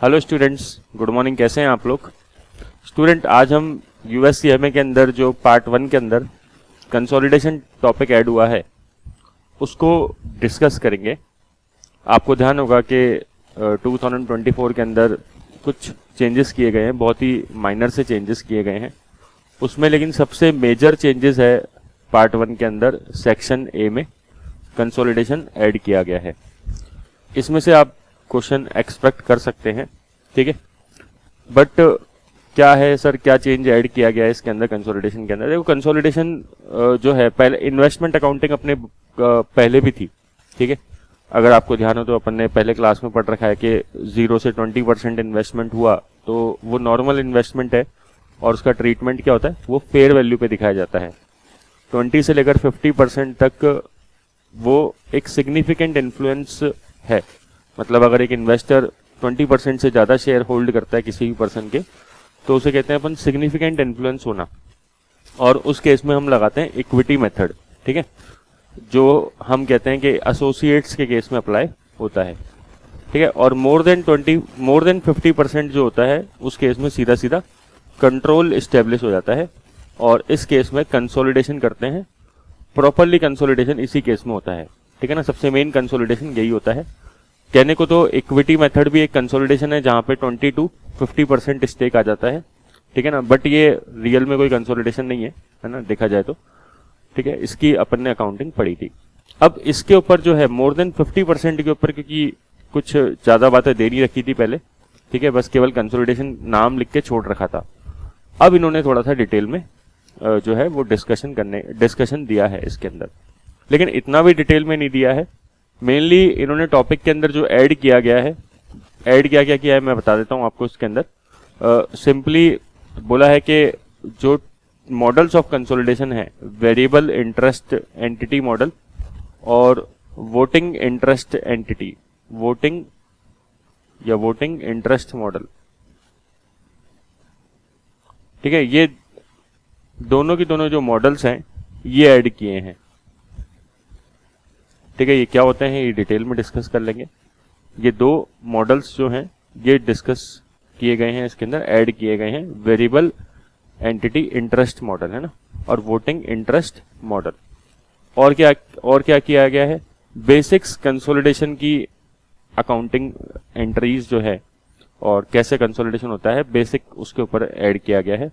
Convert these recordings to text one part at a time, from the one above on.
Hello students, good morning. कैसे हैं आप लोग? स्टूडेंट, आज हम यूएससीएमए के अंदर जो पार्ट 1 के अंदर कंसोलिडेशन टॉपिक ऐड हुआ है उसको डिस्कस करेंगे। आपको ध्यान होगा कि 2024 के अंदर कुछ चेंजेस किए गए हैं, बहुत ही माइनर से चेंजेस किए गए हैं उसमें, लेकिन सबसे मेजर चेंजेस है पार्ट 1 के अंदर सेक्शन ए में कंसोलिडेशन ऐड किया गया है। इसमें से आप क्वेश्चन एक्सपेक्ट कर सकते हैं, ठीक है। बट क्या है सर, क्या चेंज ऐड किया गया है इसके अंदर कंसोलिडेशन के अंदर? देखो, कंसोलिडेशन जो है, पहले इन्वेस्टमेंट अकाउंटिंग अपने पहले भी थी, ठीक है। अगर आपको ध्यान हो तो अपन ने पहले क्लास में पढ़ रखा है कि 0 से 20% इन्वेस्टमेंट हुआ तो वो नॉर्मल इन्वेस्टमेंट है और उसका ट्रीटमेंट क्या होता है, वो फेयर वैल्यू पे दिखाया जाता है। 20 से लेकर 50% तक वो एक सिग्निफिकेंट इन्फ्लुएंस है। मतलब अगर एक इन्वेस्टर 20% से ज़्यादा शेयर होल्ड करता है किसी भी पर्सन के, तो उसे कहते हैं अपन सिग्निफिकेंट इन्फ्लुएंस होना, और उस केस में हम लगाते हैं इक्विटी मेथड, ठीक है, जो हम कहते हैं कि एसोसिएट्स के केस में अप्लाई होता है, ठीक है। और मोर देन 50% जो होता है उस केस में सीधा सीधा कंट्रोल इस्टेब्लिश हो जाता है, और इस केस में कंसोलिडेशन करते हैं। प्रॉपरली कंसोलिडेशन इसी केस में होता है, ठीक है ना। सबसे मेन कंसोलिडेशन यही होता है। कहने को तो इक्विटी मेथड भी एक कंसोलिडेशन है जहां पे 20 to 50% स्टेक आ जाता है, ठीक है ना, बट ये रियल में कोई कंसोलिडेशन नहीं है ना, देखा जाए तो, ठीक है। इसकी अपन ने अकाउंटिंग पढ़ी थी। अब इसके ऊपर जो है मोर देन 50% के ऊपर, क्योंकि कुछ ज्यादा बातें दे नहीं रखी थी पहले, ठीक है, बस केवल कंसोलिडेशन नाम लिख के छोड़ रखा था। अब इन्होंने थोड़ा सा डिटेल में जो है वो डिस्कशन दिया है इसके अंदर, लेकिन इतना भी डिटेल में नहीं दिया है। मेनली इन्होंने टॉपिक के अंदर जो ऐड किया गया है, क्या किया है मैं बता देता हूं आपको। इसके अंदर सिंपली बोला है कि जो मॉडल्स ऑफ कंसोलिडेशन है, वेरिएबल इंटरेस्ट एंटिटी मॉडल और voting interest entity, voting interest model, ठीक है, ये दोनों की दोनों जो मॉडल्स हैं ये ऐड किए हैं, ठीक है। ये क्या होते हैं ये डिटेल में डिस्कस कर लेंगे। ये दो मॉडल्स जो हैं ये डिस्कस किए गए हैं, इसके अंदर ऐड किए गए हैं। वेरिएबल एंटिटी इंटरेस्ट मॉडल है ना, और वोटिंग इंटरेस्ट मॉडल। और क्या किया गया है, बेसिक्स कंसोलिडेशन की अकाउंटिंग एंट्रीज जो है और कैसे कंसोलिडेशन होता है बेसिक, उसके ऊपर ऐड किया गया है।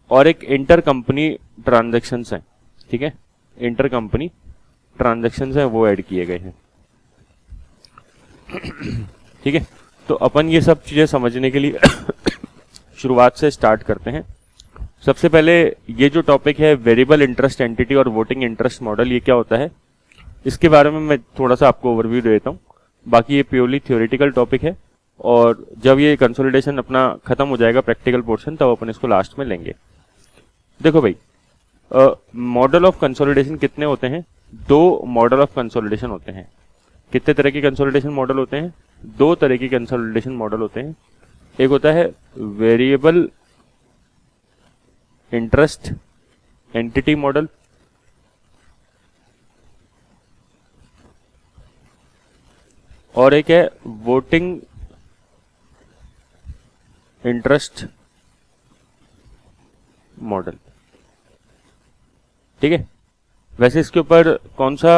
और एक इंटर कंपनी ट्रांजेक्शन्स हैं, ठीक है, इंटर कंपनी ट्रांजैक्शंस हैं वो ऐड किए गए हैं, ठीक है। तो अपन ये सब चीजें समझने के लिए शुरुआत से स्टार्ट करते हैं। सबसे पहले ये जो टॉपिक है वेरिएबल इंटरेस्ट एंटिटी और वोटिंग इंटरेस्ट मॉडल, ये क्या होता है इसके बारे में मैं थोड़ा सा आपको ओवरव्यू दे देता हूँ। बाकी ये प्योरली थ्योरेटिकल टॉपिक है, और जब ये कंसोलिडेशन अपना खत्म हो जाएगा प्रैक्टिकल पोर्शन, तब अपन इसको लास्ट में लेंगे। देखो भाई, मॉडल ऑफ कंसोलिडेशन कितने होते हैं? 2 मॉडल ऑफ कंसोलिडेशन होते हैं। कितने तरह के कंसोलिडेशन मॉडल होते हैं? 2 तरह के कंसोलिडेशन मॉडल होते हैं। एक होता है वेरिएबल इंटरेस्ट एंटिटी मॉडल, और एक है वोटिंग इंटरेस्ट मॉडल, ठीक है। वैसे इसके ऊपर कौन सा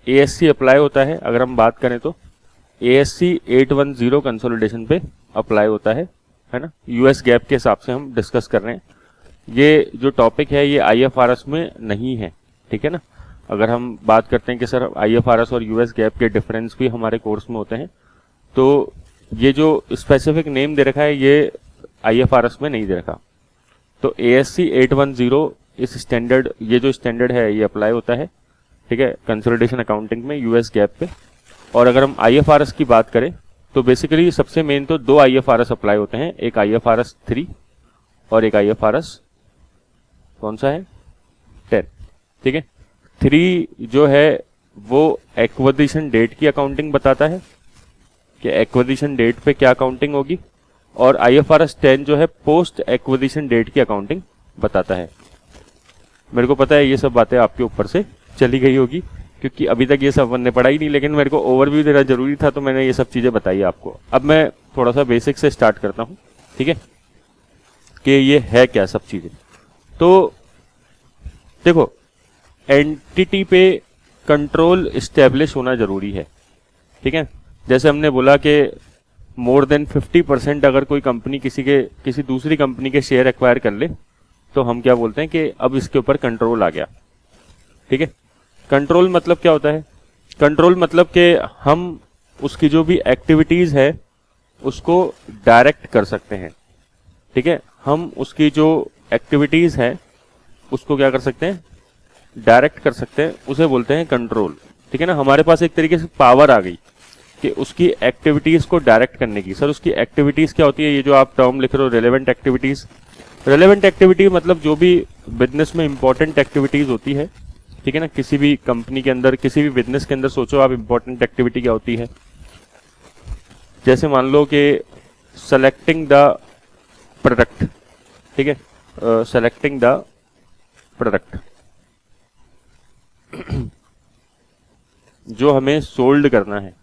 ASC अप्लाई होता है अगर हम बात करें तो ASC 810 कंसोलिडेशन पे अप्लाई होता है ना। US गैप के हिसाब से हम डिस्कस कर रहे हैं। ये जो टॉपिक है ये IFRS में नहीं है, ठीक है ना। अगर हम बात करते हैं कि सर IFRS और US गैप के डिफरेंस भी हमारे कोर्स में होते हैं, तो ये जो स्पेसिफिक नेम दे रखा है ये IFRS में नहीं दे रखा। तो ASC 810 इस स्टैंडर्ड, ये जो स्टैंडर्ड है ये अप्लाई होता है, ठीक है, कंसोलिडेशन अकाउंटिंग में US गैप पे। और अगर हम IFRS की बात करें तो बेसिकली सबसे मेन तो 2 IFRS अप्लाई होते हैं, एक IFRS 3 और एक IFRS कौन सा है 10, ठीक है। 3 जो है वो एक्विजिशन डेट की अकाउंटिंग बताता है कि एक्विजिशन डेट पे क्या अकाउंटिंग होगी, और IFRS 10 जो है पोस्ट एक्विजिशन डेट की अकाउंटिंग बताता है। मेरे को पता है ये सब बातें आपके ऊपर से चली गई होगी, क्योंकि अभी तक ये सब हमने पढ़ा ही नहीं, लेकिन मेरे को ओवरव्यू देना जरूरी था तो मैंने ये सब चीजें बताई आपको। अब मैं थोड़ा सा बेसिक से स्टार्ट करता हूँ, ठीक है, कि ये है क्या सब चीज़ें। तो देखो, एंटिटी पे कंट्रोल इस्टेब्लिश होना जरूरी है, ठीक है। जैसे हमने बोला कि मोर देन 50% अगर कोई कंपनी किसी दूसरी कंपनी के शेयर एक्वायर कर ले तो हम क्या बोलते हैं कि अब इसके ऊपर कंट्रोल आ गया, ठीक है। कंट्रोल मतलब क्या होता है? कंट्रोल मतलब कि हम उसकी जो भी एक्टिविटीज है उसको डायरेक्ट कर सकते हैं, ठीक है। हम उसकी जो एक्टिविटीज है उसको क्या कर सकते हैं? डायरेक्ट कर सकते हैं, उसे बोलते हैं कंट्रोल, ठीक है ना। हमारे पास एक तरीके से पावर आ गई कि उसकी एक्टिविटीज को डायरेक्ट करने की। सर उसकी एक्टिविटीज क्या होती है? ये जो आप टर्म लिख रहे हो रेलेवेंट एक्टिविटीज, रेलेवेंट एक्टिविटी मतलब जो भी बिजनेस में इंपॉर्टेंट एक्टिविटीज होती है, ठीक है ना। किसी भी कंपनी के अंदर, किसी भी बिजनेस के अंदर सोचो आप इंपॉर्टेंट एक्टिविटी क्या होती है। जैसे मान लो कि सेलेक्टिंग द प्रोडक्ट, ठीक है, सेलेक्टिंग द प्रोडक्ट जो हमें सोल्ड करना है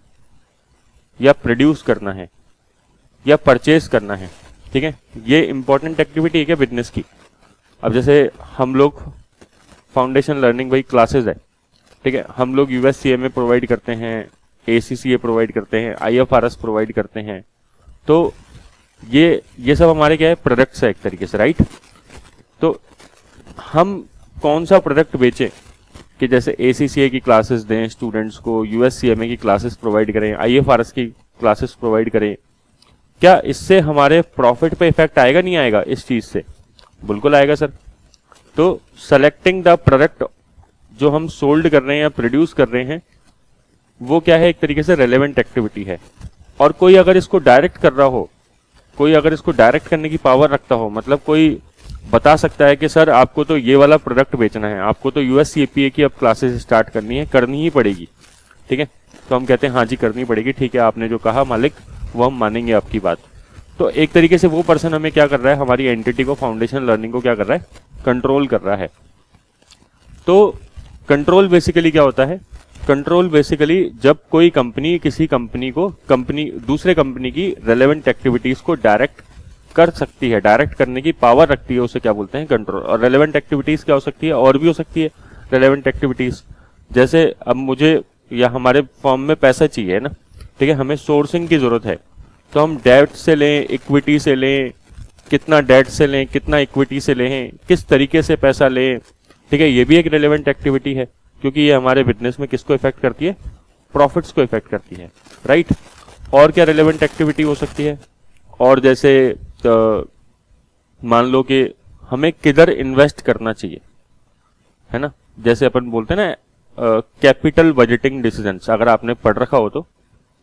या प्रोड्यूस करना है या परचेज करना है, ठीक है, ये इंपॉर्टेंट एक्टिविटी है क्या बिजनेस की। अब जैसे हम लोग फाउंडेशन लर्निंग वही क्लासेस है, ठीक है, हम लोग USCMA प्रोवाइड करते हैं, ACCA प्रोवाइड करते हैं, IFRS प्रोवाइड करते हैं। तो ये सब हमारे क्या है? प्रोडक्ट्स है एक तरीके से, राइट। तो हम कौन सा प्रोडक्ट बेचें कि जैसे ACCA की क्लासेस दें स्टूडेंट्स को, USCMA की क्लासेस प्रोवाइड करें, IFRS की क्लासेस प्रोवाइड करें, क्या इससे हमारे प्रॉफिट पे इफेक्ट आएगा? नहीं आएगा इस चीज से? बिल्कुल आएगा सर। तो सेलेक्टिंग द प्रोडक्ट जो हम सोल्ड कर रहे हैं या प्रोड्यूस कर रहे हैं वो क्या है? एक तरीके से रेलेवेंट एक्टिविटी है। और कोई अगर इसको डायरेक्ट कर रहा हो, कोई अगर इसको डायरेक्ट करने की पावर रखता हो, मतलब कोई बता सकता है कि सर आपको तो ये वाला प्रोडक्ट बेचना है, आपको तो USCPA की अब क्लासेस स्टार्ट करनी है, करनी ही पड़ेगी, ठीक है। तो हम कहते हैं हाँ जी करनी पड़ेगी, ठीक है, आपने जो कहा मालिक वो हम मानेंगे आपकी बात। तो एक तरीके से वो पर्सन हमें क्या कर रहा है? हमारी एंटिटी को, फाउंडेशन लर्निंग को क्या कर रहा है? कंट्रोल कर रहा है। तो कंट्रोल बेसिकली क्या होता है? कंट्रोल बेसिकली जब कोई कंपनी किसी कंपनी को दूसरे कंपनी की रेलेवेंट एक्टिविटीज को डायरेक्ट कर सकती है, डायरेक्ट करने की पावर रखती है, उसे क्या बोलते हैं? कंट्रोल। और रेलेवेंट एक्टिविटीज क्या हो सकती है? और भी हो सकती है रेलेवेंट एक्टिविटीज। जैसे अब मुझे या हमारे फॉर्म में पैसा चाहिए ना, ठीक है, हमें सोर्सिंग की जरूरत है, तो हम डेट से लें, इक्विटी से लें, कितना डेट से लें, कितना इक्विटी से लें, किस तरीके से पैसा लें, ठीक है, ये भी एक रेलेवेंट एक्टिविटी है, क्योंकि ये हमारे बिजनेस में किसको इफेक्ट करती है? प्रॉफिट्स को इफेक्ट करती है, राइट। और क्या रेलेवेंट एक्टिविटी हो सकती है? और जैसे मान लो कि हमें किधर इन्वेस्ट करना चाहिए, है ना। जैसे अपन बोलते हैं ना कैपिटल बजटिंग डिसीजंस, अगर आपने पढ़ रखा हो तो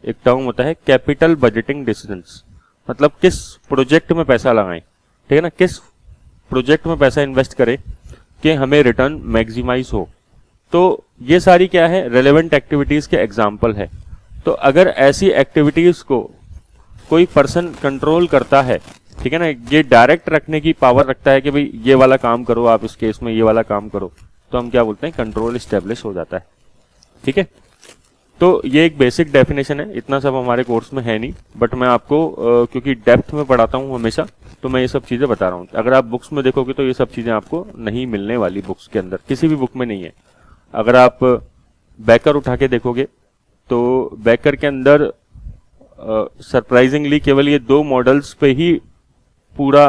एक टर्म होता है कैपिटल बजटिंग डिसीजंस, मतलब किस प्रोजेक्ट में पैसा लगाएं, ठीक है ना, किस प्रोजेक्ट में पैसा इन्वेस्ट करें कि हमें रिटर्न मैक्सिमाइज हो। तो ये सारी क्या है? रेलेवेंट एक्टिविटीज के एग्जाम्पल है। तो अगर ऐसी एक्टिविटीज को कोई पर्सन कंट्रोल करता है, ठीक है ना, ये डायरेक्ट रखने की पावर रखता है कि भाई ये वाला काम करो, आप इस केस में ये वाला काम करो, तो हम क्या बोलते हैं? कंट्रोल इस्टेब्लिश हो जाता है, ठीक है। तो ये एक बेसिक डेफिनेशन है, इतना सब हमारे कोर्स में है नहीं, बट मैं आपको क्योंकि डेप्थ में पढ़ाता हूँ हमेशा, तो मैं ये सब चीजें बता रहा हूँ। अगर आप बुक्स में देखोगे तो ये सब चीजें आपको नहीं मिलने वाली, बुक्स के अंदर किसी भी बुक में नहीं है। अगर आप बैकर उठा के देखोगे तो बैकर के अंदर सरप्राइजिंगली केवल ये 2 मॉडल्स पे ही पूरा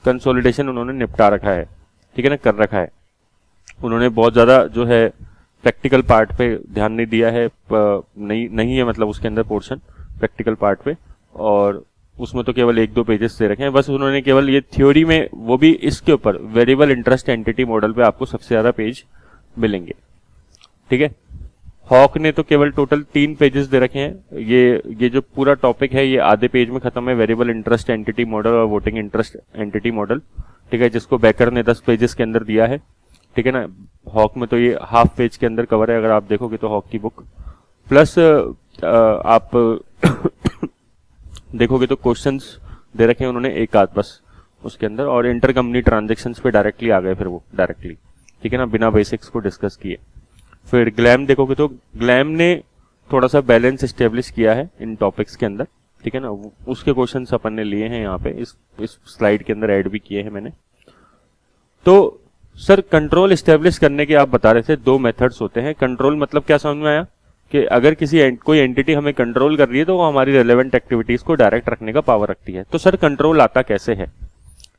कंसोलिडेशन उन्होंने निपटा रखा है, ठीक है ना, कर रखा है। उन्होंने बहुत ज्यादा जो है प्रैक्टिकल पार्ट पे ध्यान नहीं दिया है, नहीं है मतलब उसके अंदर पोर्शन प्रैक्टिकल पार्ट पे, और उसमें तो केवल 1-2 पेजेस दे रखे हैं बस। उन्होंने केवल ये थ्योरी में, वो भी इसके ऊपर वेरिएबल इंटरेस्ट एंटिटी मॉडल पे आपको सबसे ज्यादा पेज मिलेंगे, ठीक है। हॉक ने तो केवल टोटल 3 पेजेस दे रखे हैं। ये जो पूरा टॉपिक है ये आधे पेज में खत्म है, वेरिएबल इंटरेस्ट एंटिटी मॉडल और वोटिंग इंटरेस्ट एंटिटी मॉडल, ठीक है, जिसको बैकर ने 10 पेजेस के अंदर दिया है, ठीक है ना। हॉक में तो ये हाफ पेज के अंदर कवर है, अगर आप देखोगे तो हॉक की बुक, प्लस आप देखोगे तो क्वेश्चंस दे रखे हैं उन्होंने एक आध बस उसके अंदर, और इंटर कंपनी ट्रांजेक्शन्स पे डायरेक्टली आ गए फिर वो डायरेक्टली, ठीक है ना, बिना बेसिक्स को डिस्कस किए। फिर ग्लैम देखोगे तो ग्लैम ने थोड़ा सा बैलेंस एस्टेब्लिश किया है इन टॉपिक्स के अंदर, ठीक है ना, उसके क्वेश्चन अपन ने लिए हैं यहाँ पे, इस स्लाइड के अंदर ऐड भी किए हैं मैंने। तो सर कंट्रोल एस्टेब्लिश करने के आप बता रहे थे 2 मेथड्स होते हैं। कंट्रोल मतलब क्या समझ में आया कि अगर कोई एंटिटी हमें कंट्रोल कर रही है तो वो हमारी रेलेवेंट एक्टिविटीज को डायरेक्ट रखने का पावर रखती है। तो सर कंट्रोल आता कैसे है?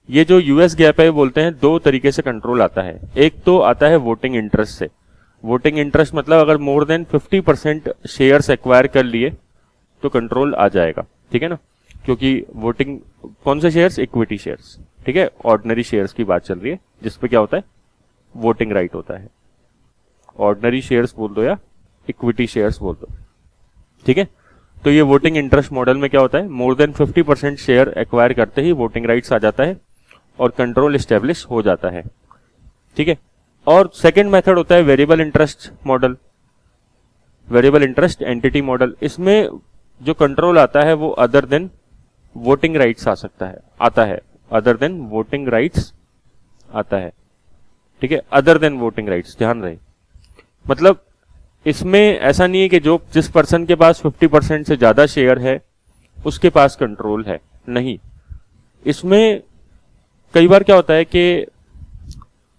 ये जो यूएस गैप है बोलते हैं 2 तरीके से कंट्रोल आता है। एक तो आता है वोटिंग इंटरेस्ट से। वोटिंग इंटरेस्ट मतलब अगर मोर देन 50% शेयर्स एक्वायर कर लिए तो कंट्रोल आ जाएगा, ठीक है ना, क्योंकि वोटिंग कौन से शेयर्स? इक्विटी शेयर्स, ठीक है, ऑर्डिनरी शेयर्स की बात चल रही है जिसपे क्या होता है? वोटिंग राइट होता है। ऑर्डिनरी शेयर्स बोल दो या इक्विटी शेयर्स बोल दो, ठीक है। तो ये वोटिंग इंटरेस्ट मॉडल में क्या होता है? मोर देन 50% शेयर एक्वायर करते ही वोटिंग राइट्स आ जाता है और कंट्रोल एस्टेब्लिश हो जाता है, ठीक है। और सेकंड मेथड होता है variable interest model, variable interest entity model. इसमें जो कंट्रोल आता है वो अदर देन वोटिंग राइट्स आ सकता है, आता है, अदर देन वोटिंग राइट्स आता है, ठीक है, अदर देन वोटिंग राइट्स, ध्यान रहे। मतलब इसमें ऐसा नहीं है कि जिस पर्सन के पास 50% से ज्यादा शेयर है उसके पास कंट्रोल है, नहीं। इसमें कई बार क्या होता है कि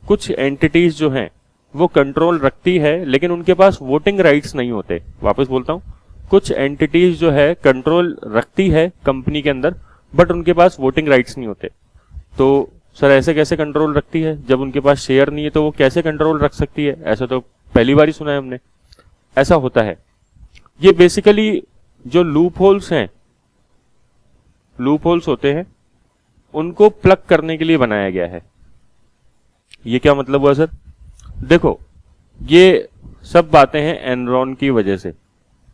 कुछ एंटिटीज जो हैं वो कंट्रोल रखती है लेकिन उनके पास वोटिंग राइट्स नहीं होते। वापस बोलता हूं, कुछ एंटिटीज जो है कंट्रोल रखती है कंपनी के अंदर बट उनके पास वोटिंग राइट्स नहीं होते। तो सर ऐसे कैसे कंट्रोल रखती है? जब उनके पास शेयर नहीं है तो वो कैसे कंट्रोल रख सकती है? ऐसा तो पहली बार ही सुना है हमने। ऐसा होता है, ये बेसिकली जो लूप होल्स हैं, लूप होल्स होते हैं, उनको प्लग करने के लिए बनाया गया है। ये क्या मतलब हुआ सर? देखो, ये सब बातें हैं एनरॉन की वजह से।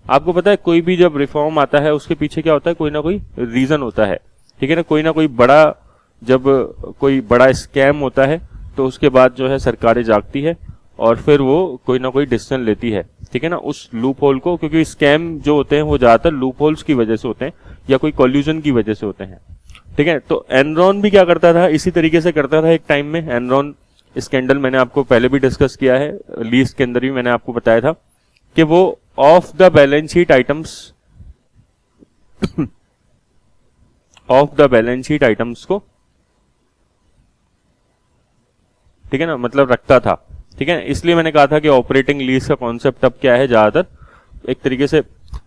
आपको पता है कोई भी जब रिफॉर्म आता है उसके पीछे क्या होता है? कोई ना कोई रीजन होता है, ठीक है ना। कोई ना कोई बड़ा, जब कोई बड़ा स्कैम होता है तो उसके बाद जो है सरकारें जागती है और फिर वो कोई ना कोई डिसीजन लेती है, ठीक है ना, उस लूप होल को, क्योंकि स्कैम जो होते हैं वो ज्यादातर लूप होल्स की वजह से होते हैं या कोई कॉल्यूजन की वजह से होते हैं, ठीक है। तो एनरॉन भी क्या करता था? इसी तरीके से करता था एक टाइम में। एनरॉन स्कैंडल मैंने आपको पहले भी डिस्कस किया है, लीज के अंदर भी मैंने आपको बताया था कि वो of the balance sheet items of the balance sheet items को, ठीक है ना, मतलब रखता था, ठीक है। इसलिए मैंने कहा था कि ऑपरेटिंग लीज का कॉन्सेप्ट अब क्या है, ज्यादातर एक तरीके से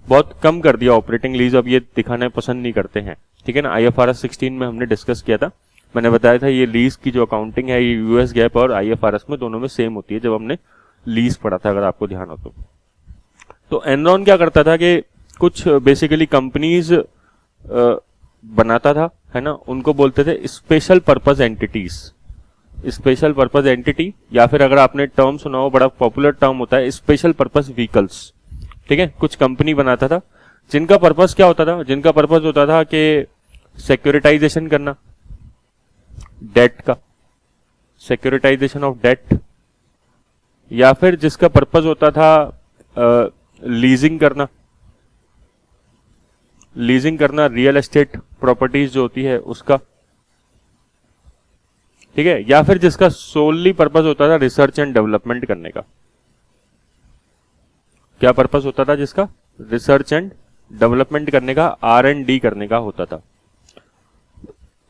बहुत कम कर दिया ऑपरेटिंग लीज, अब ये दिखाना पसंद नहीं करते हैं, ठीक है ना। IFRS 16 में हमने डिस्कस किया था, मैंने बताया था ये लीज की जो अकाउंटिंग है ये यूएस गैप और IFRS में दोनों में सेम होती है, जब हमने लीज पढ़ा था, अगर आपको ध्यान हो तो एनरॉन क्या करता था कि कुछ बेसिकली कंपनीज बनाता था, है ना, उनको बोलते थे special purpose entities. Special purpose entity, या फिर अगर आपने टर्म सुना हो, बड़ा पॉपुलर टर्म होता है स्पेशल पर्पस व्हीकल्स, ठीक है। कुछ कंपनी बनाता था जिनका पर्पस क्या होता था? जिनका पर्पस होता था कि सिक्योरिटाइजेशन करना डेट का, सिक्योरिटाइजेशन ऑफ डेट, या फिर जिसका पर्पस होता था लीजिंग करना, लीजिंग करना रियल एस्टेट प्रॉपर्टीज जो होती है उसका, ठीक है, या फिर जिसका सोलली पर्पस होता था रिसर्च एंड डेवलपमेंट करने का। क्या पर्पस होता था जिसका? रिसर्च एंड डेवलपमेंट करने का, R&D करने का होता था।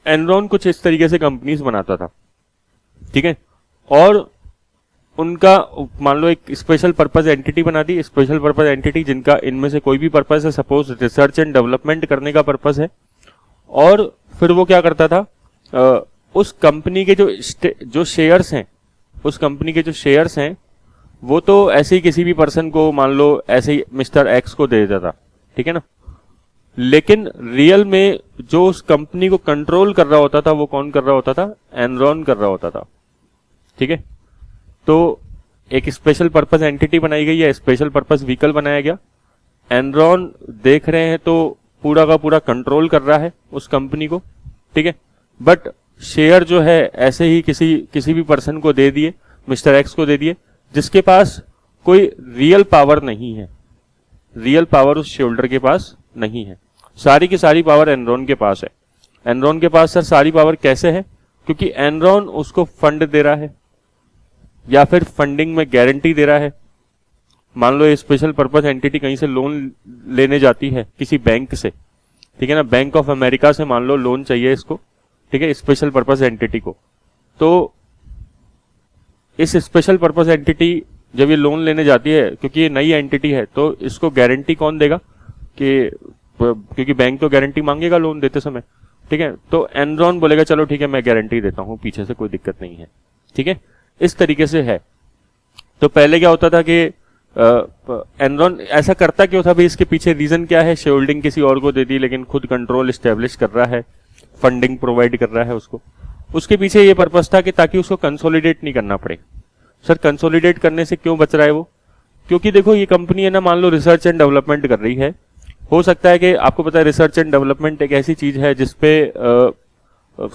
एनरॉन कुछ इस तरीके से कंपनीज बनाता था, ठीक है, और उनका मान लो एक स्पेशल पर्पस एंटिटी बना दी, स्पेशल पर्पस एंटिटी जिनका इनमें से कोई भी पर्पस है, सपोज रिसर्च एंड डेवलपमेंट करने का पर्पस है, और फिर वो क्या करता था, उस कंपनी के जो शेयर्स हैं, उस कंपनी के जो शेयर्स हैं वो तो ऐसे ही किसी भी पर्सन को, मान लो ऐसे ही मिस्टर एक्स को दे देता था, ठीक है ना, लेकिन रियल में जो उस कंपनी को कंट्रोल कर रहा होता था वो कौन कर रहा होता था? एनरॉन कर रहा होता था, ठीक है। तो एक स्पेशल पर्पस एंटिटी बनाई गई है, स्पेशल पर्पस व्हीकल बनाया गया, एनरॉन देख रहे हैं तो पूरा का पूरा कंट्रोल कर रहा है उस कंपनी को, ठीक है, बट शेयर जो है ऐसे ही किसी भी पर्सन को दे दिए, मिस्टर एक्स को दे दिए, जिसके पास कोई रियल पावर नहीं है, रियल पावर उस शेयरहोल्डर के पास नहीं है, सारी की सारी पावर एनरॉन के पास है। एनरॉन के पास सर सारी पावर कैसे है? क्योंकि एनरॉन उसको फंड दे रहा है या फिर फंडिंग में गारंटी दे रहा है। मान लो ये स्पेशल पर्पस एंटिटी कहीं से लोन लेने जाती है किसी बैंक से, ठीक है ना, बैंक ऑफ अमेरिका से मान लो लोन चाहिए इसको, ठीक है, स्पेशल पर्पस एंटिटी को, तो इस स्पेशल पर्पस एंटिटी जब ये लोन लेने जाती है, क्योंकि ये नई एंटिटी है, तो इसको गारंटी कौन देगा कि, क्योंकि बैंक तो गारंटी मांगेगा लोन देते समय, ठीक है, तो एनरॉन बोलेगा चलो ठीक है मैं गारंटी देता हूं पीछे से, कोई दिक्कत नहीं है, ठीक है, इस तरीके से है। तो पहले क्या होता था कि एनरॉन ऐसा करता क्यों था भाई, इसके पीछे रीजन क्या है, शेयर होल्डिंग किसी और को दे दी लेकिन खुद कंट्रोल स्टेब्लिश कर रहा है, फंडिंग प्रोवाइड कर रहा है उसको, उसके पीछे ये पर्पस था कि ताकि उसको कंसोलिडेट नहीं करना पड़े। सर कंसोलिडेट करने से क्यों बच रहा है वो, क्योंकि देखो ये कंपनी है ना, मान लो रिसर्च एंड डेवलपमेंट कर रही है, हो सकता है कि आपको पता है रिसर्च एंड डेवलपमेंट एक ऐसी चीज है जिसपे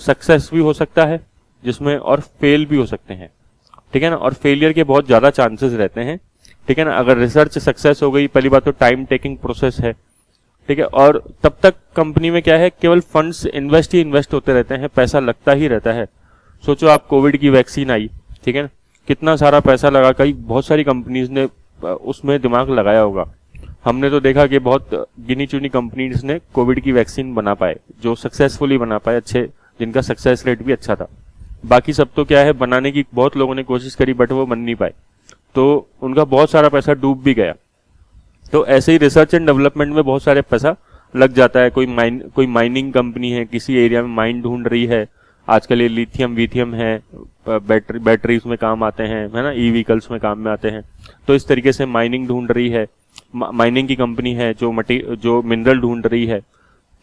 सक्सेस भी हो सकता है जिसमें, और फेल भी हो सकते हैं, ठीक है ना, और फेलियर के बहुत ज्यादा चांसेस रहते हैं, ठीक है ना। अगर रिसर्च सक्सेस हो गई, पहली बात तो टाइम टेकिंग प्रोसेस है, ठीक है, और तब तक कंपनी में क्या है, केवल फंड्स इन्वेस्ट ही इन्वेस्ट होते रहते हैं, पैसा लगता ही रहता है। सोचो आप कोविड की वैक्सीन आई, ठीक है ना, कितना सारा पैसा लगा, कई बहुत सारी कंपनीज ने उसमें दिमाग लगाया होगा। हमने तो देखा कि बहुत गिनी चुनी कंपनीज ने कोविड की वैक्सीन बना पाए, जो सक्सेसफुली बना पाए, अच्छे, जिनका सक्सेस रेट भी अच्छा था। बाकी सब तो क्या है, बनाने की बहुत लोगों ने कोशिश करी बट वो बन नहीं पाए, तो उनका बहुत सारा पैसा डूब भी गया। तो ऐसे ही रिसर्च एंड डेवलपमेंट में बहुत सारे पैसा लग जाता है। कोई माइनिंग कंपनी है, किसी एरिया में माइन ढूंढ रही है, आजकल ये लिथियम वीथियम है, बैटरीज में काम आते हैं, है ना, ई व्हीकल्स में काम में आते हैं, तो इस तरीके से माइनिंग ढूंढ रही है, माइनिंग की कंपनी है जो मिनरल ढूंढ रही है,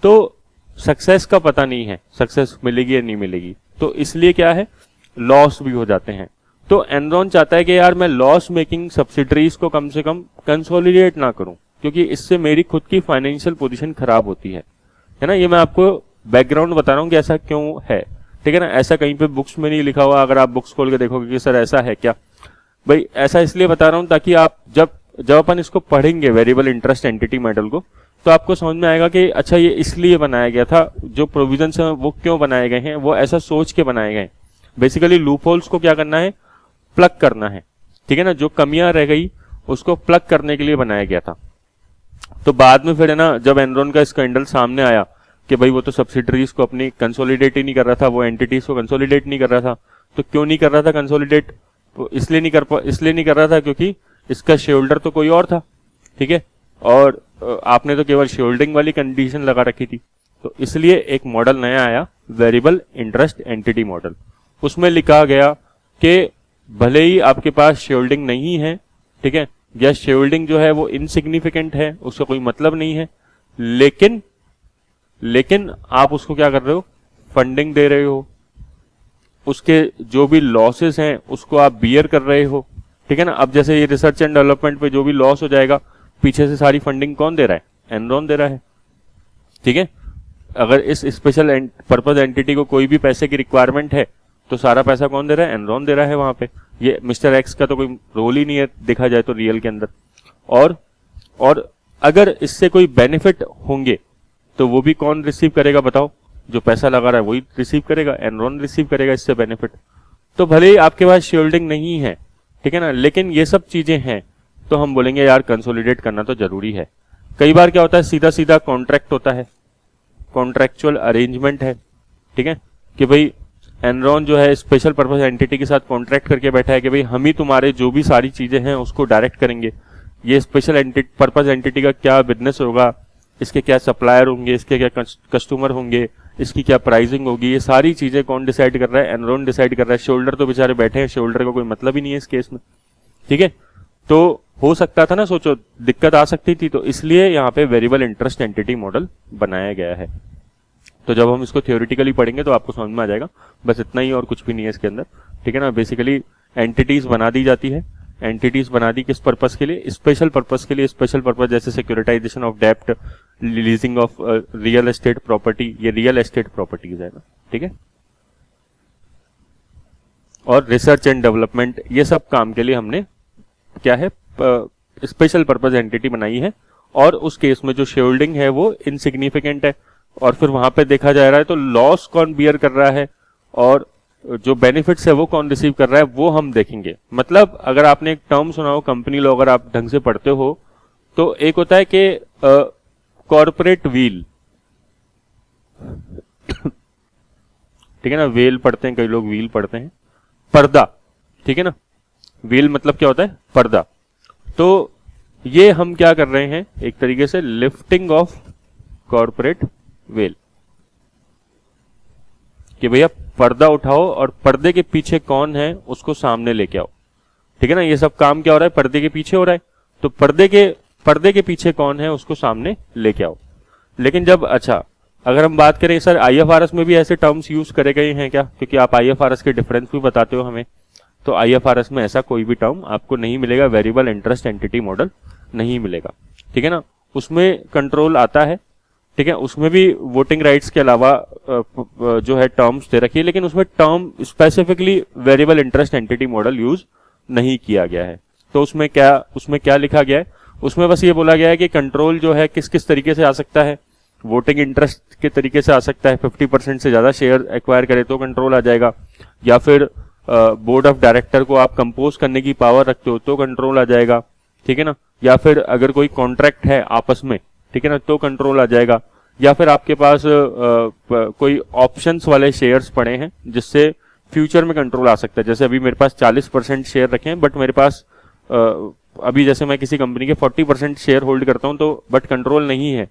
तो सक्सेस का पता नहीं है, सक्सेस मिलेगी या नहीं मिलेगी, तो इसलिए क्या है, लॉस भी हो जाते हैं। तो एनरॉन चाहता है कि यार मैं लॉस मेकिंग सब्सिडरीज को कम से कम कंसोलिडेट ना करूं, क्योंकि इससे मेरी खुद की फाइनेंशियल पोजीशन खराब होती है ना। ये मैं आपको बैकग्राउंड बता रहा हूं कि ऐसा क्यों है, ठीक है ना, ऐसा कहीं पे बुक्स में नहीं लिखा हुआ। अगर आप बुक्स खोल के देखोगे कि सर ऐसा है क्या, भाई ऐसा इसलिए बता रहा हूं ताकि आप जब अपन इसको पढ़ेंगे वेरिएबल इंटरेस्ट एंटिटी मॉडल को, तो आपको समझ में आएगा कि अच्छा ये इसलिए बनाया गया था, जो प्रोविजंस हैं वो क्यों बनाए गए हैं, वो ऐसा सोच के बनाए गए। बेसिकली लूप होल्स को क्या करना है, प्लग करना है, ठीक है ना, जो कमियां रह गई उसको प्लग करने के लिए बनाया गया था। तो बाद में फिर है ना, जब एनरॉन का स्कैंडल सामने आया कि भाई वो तो सब्सिडरीज को अपनी कंसोलिडेट ही नहीं कर रहा था, वो एंटिटीज को कंसोलिडेट नहीं कर रहा था, तो क्यों नहीं कर रहा था कंसोलिडेट, तो इसलिए नहीं कर रहा था क्योंकि इसका शेयर होल्डर तो कोई और था, ठीक है, और आपने तो केवल शेयर होल्डिंग वाली कंडीशन लगा रखी थी। तो इसलिए एक मॉडल नया आया, वेरिएबल इंटरेस्ट एंटिटी मॉडल। उसमें लिखा गया कि भले ही आपके पास शेयर होल्डिंग नहीं है, ठीक है, या शेयर होल्डिंग जो है वो इनसिग्निफिकेंट है, उसका कोई मतलब नहीं है, लेकिन आप उसको क्या कर रहे हो, फंडिंग दे रहे हो, उसके जो भी लॉसेस हैं उसको आप बियर कर रहे हो, ठीक है ना। अब जैसे ये रिसर्च एंड डेवलपमेंट पे जो भी लॉस हो जाएगा, पीछे से सारी फंडिंग कौन दे रहा है, एनरॉन दे रहा है, ठीक है। अगर इस स्पेशल पर्पस एंटिटी को कोई भी पैसे की रिक्वायरमेंट है तो सारा पैसा कौन दे रहा है, एनरॉन दे रहा है वहां पे। ये मिस्टर एक्स का तो कोई रोल ही नहीं है देखा जाए तो रियल के अंदर। और अगर इससे कोई बेनिफिट होंगे तो वो भी कौन रिसीव करेगा बताओ, जो पैसा लगा रहा है वही रिसीव करेगा, एनरॉन रिसीव करेगा इससे बेनिफिट। तो भले ही आपके पास शेयर होल्डिंग नहीं है, ठीक है ना, लेकिन ये सब चीजें हैं तो हम बोलेंगे यार कंसोलिडेट करना तो जरूरी है। कई बार क्या होता है, सीधा सीधा कॉन्ट्रैक्ट होता है, कॉन्ट्रैक्चुअल अरेंजमेंट है, ठीक है, कि भाई एनरॉन जो है स्पेशल पर्पस एंटिटी के साथ कॉन्ट्रैक्ट करके बैठा है कि भाई हम ही तुम्हारे जो भी सारी चीजें हैं उसको डायरेक्ट करेंगे। ये स्पेशल पर्पस एंटिटी का क्या बिजनेस होगा, इसके क्या सप्लायर होंगे, इसके क्या कस्टमर होंगे, इसकी क्या प्राइसिंग होगी, ये सारी चीजें कौन डिसाइड कर रहा है, एनरॉन डिसाइड कर रहा है। शोल्डर तो बेचारे बैठे हैं, शोल्डर का कोई मतलब ही नहीं है इस केस में, ठीक है। तो हो सकता था ना, सोचो दिक्कत आ सकती थी, तो इसलिए यहाँ पे वेरिएबल इंटरेस्ट एंटिटी मॉडल बनाया गया है। तो जब हम इसको थियोरिटिकली पढ़ेंगे तो आपको समझ में आ जाएगा, बस इतना ही और कुछ भी नहीं है इसके अंदर, ठीक है ना। बेसिकली एंटिटीज बना दी जाती है, एंटिटीज बना दी किस पर्पस के लिए, स्पेशल पर्पस के लिए। स्पेशल पर्पस जैसे सिक्योरिटाइजेशन ऑफ डेप्ट, leasing of real estate property, ये रियल एस्टेट प्रॉपर्टीज है ना, ठीक है। और रिसर्च एंड डेवलपमेंट, ये सब काम के लिए हमने क्या है, स्पेशल पर्पस एंटिटी बनाई है। और उस केस में जो शेयर होल्डिंग है वो इनसिग्निफिकेंट है, और फिर वहां पे देखा जा रहा है तो लॉस कौन बियर कर रहा है और जो बेनिफिट्स है वो कौन रिसीव कर रहा है, वो हम देखेंगे। मतलब अगर आपने एक टर्म सुना हो कंपनी लॉ, अगर आप ढंग से पढ़ते हो, तो एक होता है कि कॉर्पोरेट व्हील, ठीक है ना, वेल पढ़ते हैं, कई लोग व्हील पढ़ते हैं, पर्दा, ठीक है ना, व्हील मतलब क्या होता है, पर्दा। तो ये हम क्या कर रहे हैं, एक तरीके से लिफ्टिंग ऑफ कॉर्पोरेट वेल, कि भैया पर्दा उठाओ और पर्दे के पीछे कौन है उसको सामने लेके आओ, ठीक है ना। ये सब काम क्या हो रहा है, पर्दे के पीछे हो रहा है, तो पर्दे के पीछे कौन है उसको सामने लेके आओ। लेकिन जब, अच्छा अगर हम बात करें सर आईएफआरएस में भी ऐसे टर्म्स यूज करे गए हैं क्या, क्योंकि आप आईएफआरएस के डिफरेंस भी बताते हो हमें, तो आईएफआरएस में ऐसा कोई भी टर्म आपको नहीं मिलेगा, वेरिएबल इंटरेस्ट एंटिटी मॉडल नहीं मिलेगा, ठीक है ना। उसमें कंट्रोल आता है, ठीक है, उसमें भी वोटिंग राइट्स के अलावा जो है टर्म्स दे रखी है, लेकिन उसमें term specifically variable interest entity model use नहीं किया गया है। तो उसमें क्या लिखा गया है, उसमें बस ये बोला गया है कि कंट्रोल जो है किस किस तरीके से आ सकता है, वोटिंग इंटरेस्ट के तरीके से आ सकता है, 50% से ज्यादा शेयर एक्वायर करे तो कंट्रोल आ जाएगा, या फिर बोर्ड ऑफ डायरेक्टर को आप कंपोज करने की पावर रखते हो तो कंट्रोल आ जाएगा, ठीक है ना, या फिर अगर कोई कॉन्ट्रैक्ट है आपस में, ठीक है ना, तो कंट्रोल आ जाएगा, या फिर आपके पास कोई ऑप्शंस वाले शेयर्स पड़े हैं जिससे फ्यूचर में कंट्रोल आ सकता है। जैसे अभी मेरे पास 40% शेयर रखे हैं, बट मेरे पास अभी जैसे मैं किसी कंपनी के 40% शेयर होल्ड करता हूं, तो बट कंट्रोल नहीं है,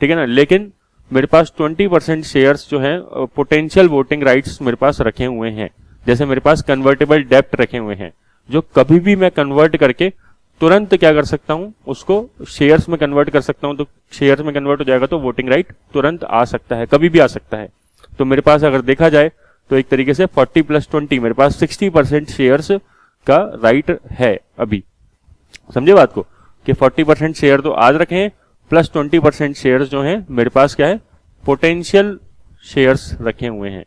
ठीक है ना, लेकिन मेरे पास 20% शेयर्स जो हैं पोटेंशियल वोटिंग राइट्स मेरे पास रखे हुए हैं। जैसे मेरे पास कन्वर्टेबल डेप्ट रखे हुए हैं, जो कभी भी मैं कन्वर्ट करके तुरंत क्या कर सकता हूं, उसको शेयर्स में कन्वर्ट कर सकता हूं, तो शेयर्स में कन्वर्ट हो जाएगा तो वोटिंग राइट तुरंत आ सकता है, कभी भी आ सकता है। तो मेरे पास अगर देखा जाए तो एक तरीके से 40 + 20 मेरे पास 60% शेयर्स का राइट है अभी। समझे बात को, कि 40% शेयर तो आज रखे हैं, प्लस 20% शेयर्स जो हैं मेरे पास क्या है, पोटेंशियल शेयर्स रखे हुए हैं।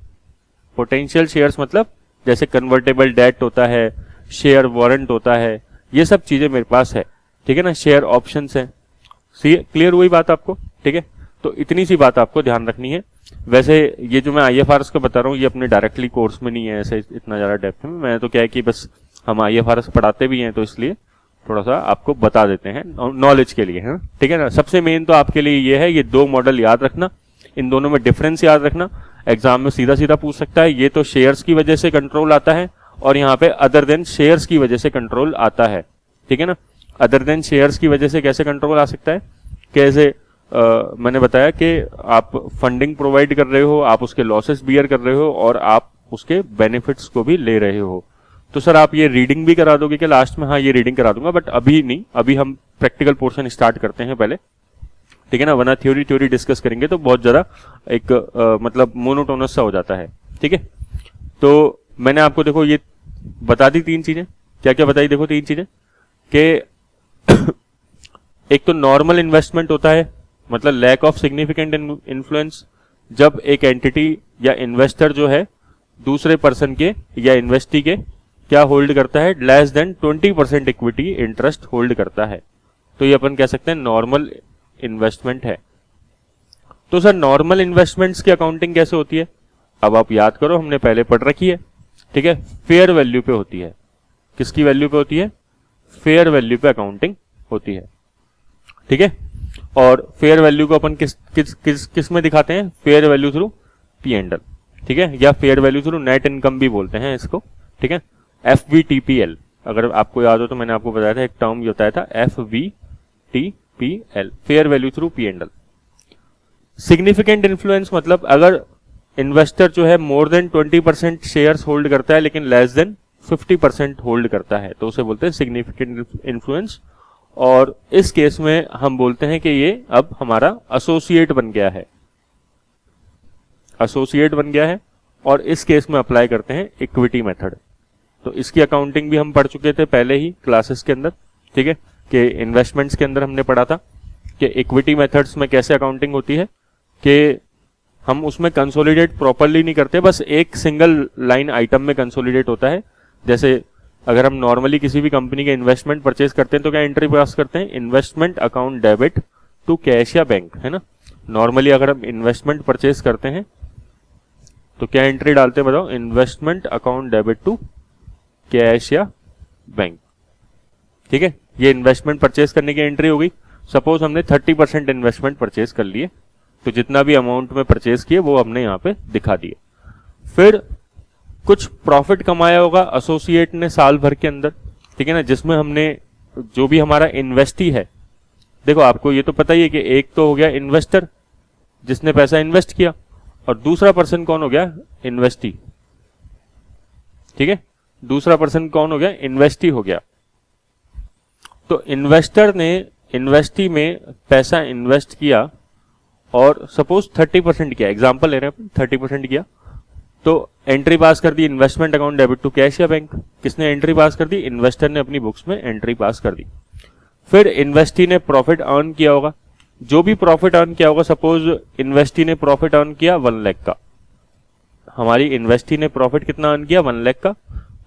पोटेंशियल शेयर्स मतलब जैसे कन्वर्टेबल डेट होता है, शेयर वारंट होता है, ये सब चीजें मेरे पास है, ठीक है ना, शेयर ऑप्शंस है। क्लियर हुई बात आपको, ठीक है। तो इतनी सी बात आपको ध्यान रखनी है। वैसे ये जो मैं आईएफआरएस का बता रहा हूँ, ये अपने डायरेक्टली कोर्स में नहीं है ऐसे इतना ज्यादा डेप्थ में, मैं तो क्या है कि बस हम आईएफआरएस पढ़ाते भी हैं, तो इसलिए थोड़ा सा आपको बता देते हैं नॉलेज के लिए, है ठीक है ना। सबसे मेन तो आपके लिए ये है, ये दो मॉडल याद रखना, इन दोनों में डिफरेंस याद रखना। एग्जाम में सीधा सीधा पूछ सकता है, ये तो शेयर्स की वजह से कंट्रोल आता है, और यहाँ पे अदर देन शेयर्स की वजह से कंट्रोल आता है, ठीक है ना। अदर देन शेयर्स की वजह से कैसे कंट्रोल आ सकता है, कैसे मैंने बताया कि आप फंडिंग प्रोवाइड कर रहे हो, आप उसके लॉसेस बियर कर रहे हो, और आप उसके बेनिफिट्स को भी ले रहे हो। तो सर आप ये रीडिंग भी करा दोगे क्या लास्ट में? हाँ, ये रीडिंग करा दूंगा, बट अभी नहीं, अभी हम प्रैक्टिकल पोर्शन स्टार्ट करते हैं पहले, ठीक है ना, वरना थ्योरी डिस्कस करेंगे तो बहुत ज्यादा एक मतलब मोनोटोनस सा हो जाता है, ठीक है। तो मैंने आपको देखो ये बता दी तीन चीजें, क्या क्या बताई, देखो तीन चीजें, कि एक तो नॉर्मल इन्वेस्टमेंट होता है, मतलब लैक ऑफ सिग्निफिकेंट इन्फ्लुएंस, जब एक एंटिटी या इन्वेस्टर जो है दूसरे पर्सन के या इन्वेस्टी के क्या होल्ड करता है, less than 20% equity interest hold करता है, तो ये अपन कह सकते हैं नॉर्मल इन्वेस्टमेंट है। तो सर नॉर्मल इन्वेस्टमेंट्स की अकाउंटिंग कैसे होती है? अब आप याद करो, हमने पहले पढ़ रखी है, ठीक है, फेयर वैल्यू पे होती है। किसकी वैल्यू पे होती है? फेयर वैल्यू पे अकाउंटिंग होती है, ठीक है। और फेयर वैल्यू को अपन किस में दिखाते हैं? फेयर वैल्यू थ्रू P&L, ठीक है, या fair value through net income भी बोलते हैं इसको, ठीक है। FVTPL, अगर आपको याद हो तो मैंने आपको बताया था, एक टर्म ये बताया था FVTPL, fair value through P&L। Significant influence मतलब अगर इन्वेस्टर जो है मोर देन 20% शेयर्स होल्ड करता है, लेकिन लेस देन 50% होल्ड करता है, तो उसे बोलते हैं सिग्निफिकेंट इन्फ्लुएंस। और इस केस में हम बोलते हैं कि ये अब हमारा एसोसिएट बन गया है, एसोसिएट बन गया है, और इस केस में अप्लाई करते हैं इक्विटी मेथड। तो इसकी अकाउंटिंग भी हम पढ़ चुके थे पहले ही क्लासेस के अंदर, ठीक है, कि इन्वेस्टमेंट्स के अंदर हमने पढ़ा था कि इक्विटी मेथड्स में कैसे अकाउंटिंग होती है, कि हम उसमें कंसोलिडेट प्रॉपरली नहीं करते, बस एक सिंगल लाइन आइटम में कंसोलिडेट होता है। जैसे अगर हम नॉर्मली किसी भी कंपनी के इन्वेस्टमेंट परचेज करते हैं तो क्या एंट्री पास करते हैं? Investment account debit to cash या बैंक, है ना। नॉर्मली अगर हम इन्वेस्टमेंट परचेज करते हैं तो क्या एंट्री डालते हैं बताओ? Investment account debit to cash या बैंक, ठीक है। ये इन्वेस्टमेंट परचेज करने की एंट्री हो गई। सपोज हमने 30% इन्वेस्टमेंट परचेज कर लिए, तो जितना भी अमाउंट में परचेज किए वो हमने यहाँ पे दिखा दिए। फिर कुछ प्रॉफिट कमाया होगा एसोसिएट ने साल भर के अंदर, ठीक है ना, जिसमें हमने जो भी हमारा इन्वेस्टी है, देखो आपको ये तो पता ही है कि एक तो हो गया इन्वेस्टर जिसने पैसा इन्वेस्ट किया, और दूसरा पर्सन कौन हो गया, इन्वेस्टी, ठीक है, दूसरा पर्सन कौन हो गया, इन्वेस्टी हो गया। तो इन्वेस्टर ने इन्वेस्टी में पैसा इन्वेस्ट किया और सपोज 30% किया, एग्जांपल ले रहे हैं अपन, 30% किया, तो एंट्री पास कर दी investment account debit to cash या बैंक। किसने एंट्री पास कर दी, इन्वेस्टर ने अपनी बुक्स में एंट्री पास कर दी। फिर इन्वेस्टी ने प्रॉफिट अर्न किया होगा, जो भी प्रॉफिट अर्न किया होगा, सपोज इन्वेस्टी ने प्रॉफिट अर्न किया 1 लाख का, हमारी इन्वेस्टी ने प्रॉफिट कितना अर्न किया, 1 लाख का,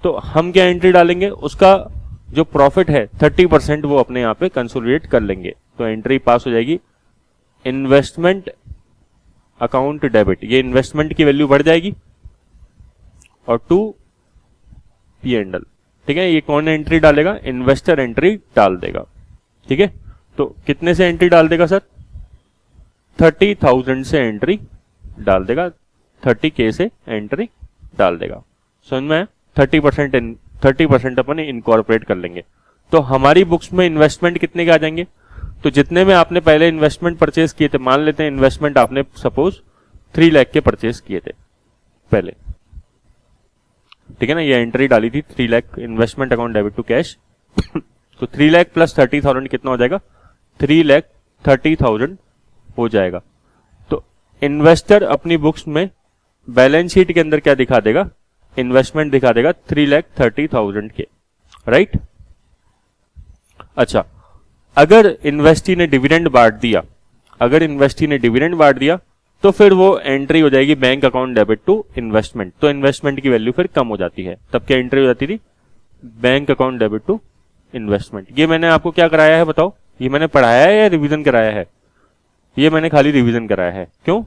तो हम क्या एंट्री डालेंगे, उसका जो प्रॉफिट है 30% वो अपने यहाँ पे कंसोलिडेट कर लेंगे, तो एंट्री पास हो जाएगी इन्वेस्टमेंट अकाउंट डेबिट, ये इन्वेस्टमेंट की वैल्यू बढ़ जाएगी, और टू P&L, ठीक है। ये कौन एंट्री डालेगा, इन्वेस्टर एंट्री डाल देगा, ठीक है। तो कितने से एंट्री डाल देगा सर, 30,000 से एंट्री डाल देगा, 30K से एंट्री डाल देगा, समझ में, 30% अपन इनकॉर्पोरेट कर लेंगे। तो हमारी बुक्स में इन्वेस्टमेंट कितने के आ जाएंगे, तो जितने में आपने पहले इन्वेस्टमेंट परचेज किए थे, मान लेते हैं इन्वेस्टमेंट आपने सपोज 3 लाख के परचेज किए थे पहले, ठीक है ना, ये एंट्री डाली थी 3 lakh investment account debit to cash, तो 3 लाख प्लस 30,000 कितना हो जाएगा, 3,30,000 हो जाएगा। तो इन्वेस्टर अपनी बुक्स में बैलेंस शीट के अंदर क्या दिखा देगा, इन्वेस्टमेंट दिखा देगा 3,30,000 के, राइट। अच्छा, अगर इन्वेस्टी ने डिविडेंड बांट दिया, अगर इन्वेस्टी ने डिविडेंड बांट दिया, तो फिर वो एंट्री हो जाएगी bank account debit to investment, तो इन्वेस्टमेंट की वैल्यू फिर कम हो जाती है, तब क्या एंट्री हो जाती थी, bank account debit to investment. ये मैंने आपको क्या कराया है बताओ, ये मैंने पढ़ाया है या रिवीजन कराया है, ये मैंने खाली रिवीजन कराया है, क्यों,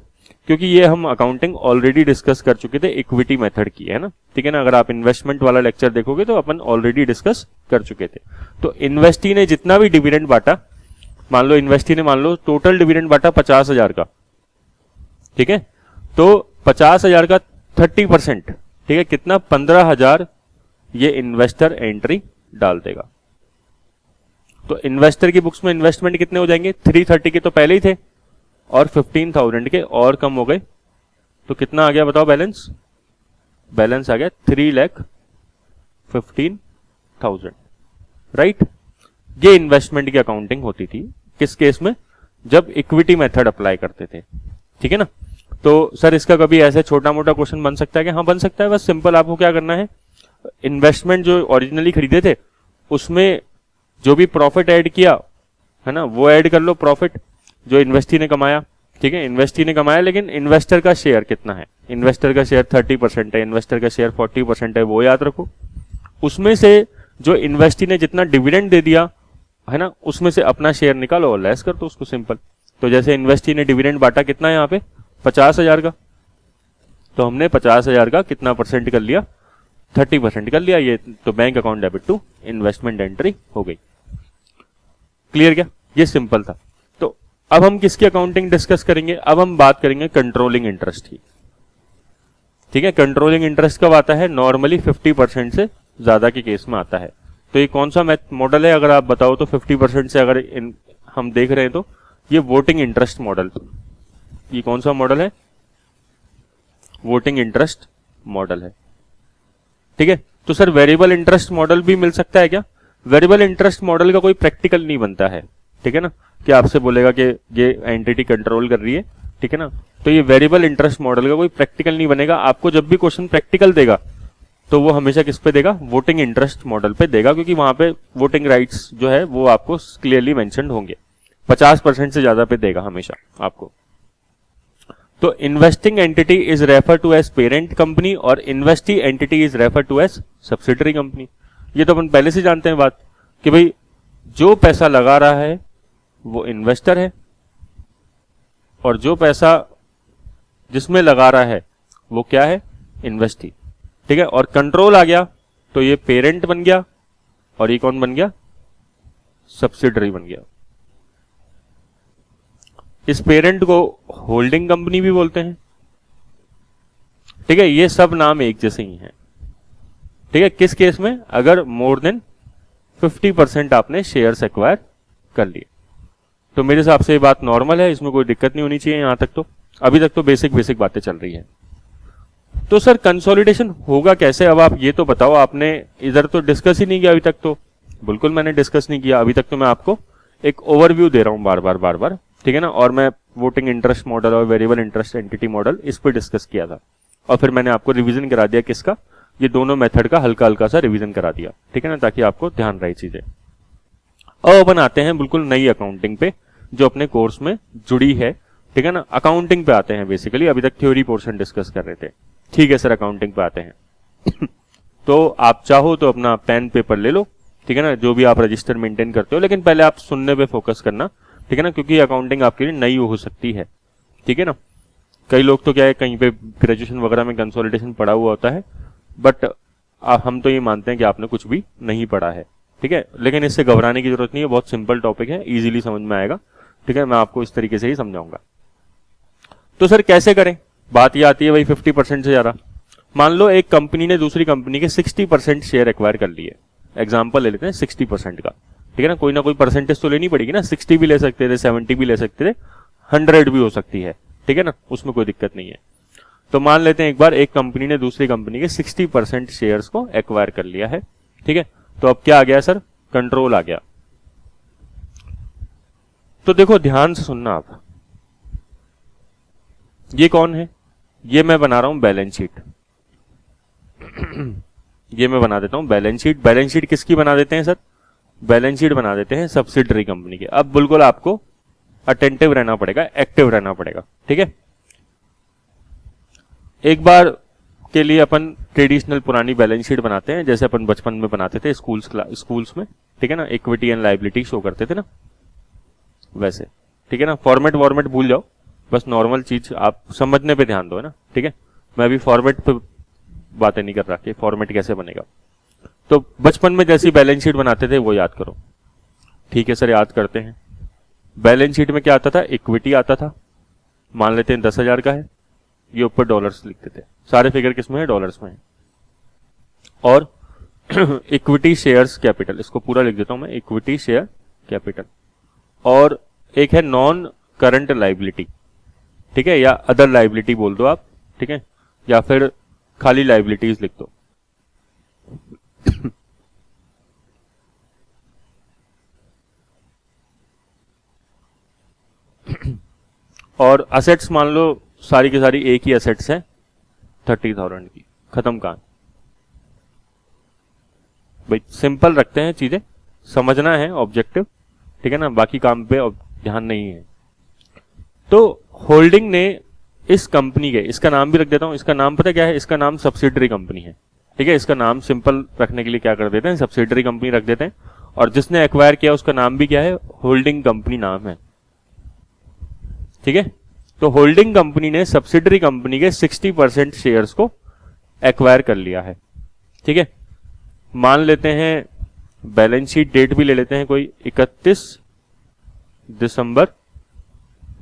क्योंकि ये हम अकाउंटिंग ऑलरेडी डिस्कस कर चुके थे, इक्विटी मेथड की, है ना, ठीक है ना। अगर आप इन्वेस्टमेंट वाला लेक्चर देखोगे तो अपन ऑलरेडी डिस्कस कर चुके थे। तो इन्वेस्टी ने जितना भी डिविडेंड बांटा, मान लो इन्वेस्टी ने मान लो टोटल डिविडेंड बांटा 50,000 का, ठीक है, तो 50,000 का 30%, ठीक है, कितना, 15,000 ये इन्वेस्टर एंट्री डाल देगा। तो इन्वेस्टर की बुक्स में इन्वेस्टमेंट कितने हो जाएंगे, 330 के तो पहले ही थे, और 15,000 के और कम हो गए, तो कितना आ गया बताओ बैलेंस, बैलेंस आ गया 3,15,000, राइट। ये इन्वेस्टमेंट की अकाउंटिंग होती थी, किस केस में, जब इक्विटी मेथड अप्लाई करते थे, ठीक है ना। तो सर इसका कभी ऐसे छोटा मोटा क्वेश्चन बन सकता है कि, हाँ बन सकता है, बस सिंपल आपको क्या करना है, इन्वेस्टमेंट जो ओरिजिनली खरीदे थे उसमें जो भी प्रॉफिट ऐड किया है ना, वो ऐड कर लो, प्रॉफिट जो इन्वेस्टी ने कमाया, ठीक है, इन्वेस्टी ने कमाया, लेकिन इन्वेस्टर का शेयर कितना है, इन्वेस्टर का शेयर 30% है, इन्वेस्टर का शेयर 40% है, वो याद रखो। उसमें से जो इन्वेस्टी ने जितना डिविडेंड दे दिया है ना, उसमें से अपना शेयर निकालो और लेस कर दो उसको, सिंपल। तो जैसे इन्वेस्टी ने डिविडेंड बांटा कितना है यहाँ पे, 50,000 का, तो हमने 50,000 का कितना परसेंट कर लिया, 30% कर लिया, ये तो bank account debit to investment entry हो गई। क्लियर क्या, ये सिंपल था। तो अब हम किसकी अकाउंटिंग डिस्कस करेंगे, अब हम बात करेंगे कंट्रोलिंग इंटरेस्ट की, ठीक है। कंट्रोलिंग इंटरेस्ट कब आता है, नॉर्मली 50% से ज्यादा के केस में आता है। तो ये कौन सा मॉडल है, अगर आप बताओ तो 50% से अगर हम देख रहे हैं तो ये वोटिंग इंटरेस्ट मॉडल, ये कौन सा मॉडल है, वोटिंग इंटरेस्ट मॉडल है, ठीक है। तो सर वेरिएबल इंटरेस्ट मॉडल भी मिल सकता है क्या, वेरिएबल इंटरेस्ट मॉडल का कोई प्रैक्टिकल नहीं बनता है, ठीक है ना, कि आपसे बोलेगा कि ये एंटिटी कंट्रोल कर रही है, ठीक है ना, तो ये वेरिएबल इंटरेस्ट मॉडल का कोई प्रैक्टिकल नहीं बनेगा। आपको जब भी क्वेश्चन प्रैक्टिकल देगा तो वो हमेशा किस पे देगा, वोटिंग इंटरेस्ट मॉडल पे देगा, क्योंकि वहां पे वोटिंग राइट्स जो है वो आपको क्लियरली मेंशन होंगे, 50% से ज्यादा पे देगा हमेशा आपको। तो investing entity is refer to as parent company और investee entity is refer to as subsidiary company. ये तो अपन पहले से जानते हैं बात कि भाई जो पैसा लगा रहा है वो इन्वेस्टर है, और जो पैसा जिसमें लगा रहा है वो क्या है, इन्वेस्टी, ठीक है। और कंट्रोल आ गया तो ये पेरेंट बन गया, और ये कौन बन गया, सब्सिडरी बन गया। इस पेरेंट को होल्डिंग कंपनी भी बोलते हैं, ठीक है, ये सब नाम एक जैसे ही हैं। ठीक है, किस केस में? अगर मोर देन 50% आपने शेयर्स एक्वायर कर लिए। तो मेरे हिसाब से ये बात नॉर्मल है, इसमें कोई दिक्कत नहीं होनी चाहिए। यहां तक तो अभी तक तो बेसिक बातें चल रही है। तो सर कंसोलिडेशन होगा कैसे? अब आप ये तो बताओ, आपने इधर तो डिस्कस ही नहीं किया अभी तक। तो बिल्कुल मैंने डिस्कस नहीं किया अभी तक, तो मैं आपको एक ओवरव्यू दे रहा हूं बार बार, ठीक है ना। और मैं वोटिंग इंटरेस्ट मॉडल और वेरिएबल इंटरेस्ट एंटिटी मॉडल इस पर डिस्कस किया था, और फिर मैंने आपको रिवीजन करा दिया किसका, ये दोनों मेथड का हल्का सा रिवीजन करा दिया, ठीक है ना, ताकि आपको ध्यान रहे चीजें। अब अपन आते हैं बिल्कुल नई अकाउंटिंग पे जो अपने कोर्स में जुड़ी है, ठीक है ना। अकाउंटिंग पे आते हैं बेसिकली, अभी तक थ्योरी पोर्शन डिस्कस कर रहे थे। ठीक है सर, अकाउंटिंग पे आते हैं। तो आप चाहो तो अपना पेन पेपर ले लो, ठीक है ना, जो भी आप रजिस्टर मेंटेन करते हो, लेकिन पहले आप सुनने पे फोकस करना, ठीक है ना, क्योंकि अकाउंटिंग आपके लिए नई हो सकती है, ठीक है ना। कई लोग तो क्या है, कहीं पे ग्रेजुएशन वगैरह में कंसोलिडेशन पढ़ा हुआ होता है, बट हम तो ये मानते हैं कि आपने कुछ भी नहीं पढ़ा है, ठीक है। लेकिन इससे घबराने की जरूरत नहीं है, बहुत सिंपल टॉपिक है, इजीली समझ में आएगा, ठीक है। मैं आपको इस तरीके से ही समझाऊंगा। तो सर कैसे करें? बात ये आती है भाई 50% से ज्यादा। मान लो एक कंपनी ने दूसरी कंपनी के 60% शेयर एक्वायर कर लिए, एग्जाम्पल ले लेते हैं 60% का, ठीक है ना। कोई ना कोई परसेंटेज तो लेनी पड़ेगी ना, 60 भी ले सकते थे, 70 भी ले सकते थे, 100 भी हो सकती है, ठीक है ना, उसमें कोई दिक्कत नहीं है। तो मान लेते हैं एक बार एक कंपनी ने दूसरी कंपनी के 60% शेयर्स को एक्वायर कर लिया है, ठीक है। तो अब क्या आ गया सर? कंट्रोल आ गया। तो देखो ध्यान से सुनना आप, ये कौन है? ये मैं बना रहा हूं बैलेंस शीट। ये मैं बना देता हूं बैलेंस शीट। बैलेंस शीट किसकी बना देते हैं सर? बैलेंस शीट बना देते हैं सब्सिडरी कंपनी के। अब बिल्कुल आपको अटेंटिव रहना पड़ेगा, एक्टिव रहना पड़ेगा, ठीक है। एक बार के लिए अपन ट्रेडिशनल पुरानी बैलेंस शीट बनाते हैं, जैसे अपन बचपन में बनाते थे स्कूल्स में, ठीक है ना, इक्विटी एंड लायबिलिटी शो करते थे ना, वैसे, ठीक है ना। फॉर्मेट वॉर्मेट भूल जाओ, बस नॉर्मल चीज आप समझने पे ध्यान दो, है ना, ठीक है। मैं अभी फॉर्मेट पे बातें नहीं कर रहा कि फॉर्मेट कैसे बनेगा। तो बचपन में जैसी बैलेंस शीट बनाते थे वो याद करो, ठीक है सर, याद करते हैं। बैलेंस शीट में क्या आता था? इक्विटी आता था, मान लेते हैं 10,000 का है, ये ऊपर डॉलर्स लिखते थे, सारे फिगर किसमें है? डॉलर्स में है। और इक्विटी शेयर्स कैपिटल, इसको पूरा लिख देता हूं मैं, इक्विटी शेयर कैपिटल। और एक है नॉन करंट लाइबिलिटी, ठीक है, या अदर लाइबिलिटी बोल दो आप, ठीक है, या फिर खाली लाइबिलिटीज लिख दो। और असेट्स मान लो सारी की सारी एक ही असेट्स है 30,000 की, खत्म कहानी। भाई सिंपल रखते हैं चीजें, समझना है ऑब्जेक्टिव, ठीक है ना, बाकी काम पे ध्यान नहीं है। तो होल्डिंग ने इस कंपनी के, इसका नाम भी रख देता हूं, इसका नाम पता क्या है? इसका नाम सब्सिडरी कंपनी है, ठीक है। इसका नाम सिंपल रखने के लिए क्या कर देते हैं? सब्सिडरी कंपनी रख देते हैं। और जिसने एक्वायर किया उसका नाम भी क्या है? होल्डिंग कंपनी नाम है, ठीक है। तो होल्डिंग कंपनी ने सब्सिडरी कंपनी के 60% शेयर्स को एक्वायर कर लिया है, ठीक है। मान लेते हैं बैलेंस शीट डेट भी ले लेते हैं कोई 31 दिसंबर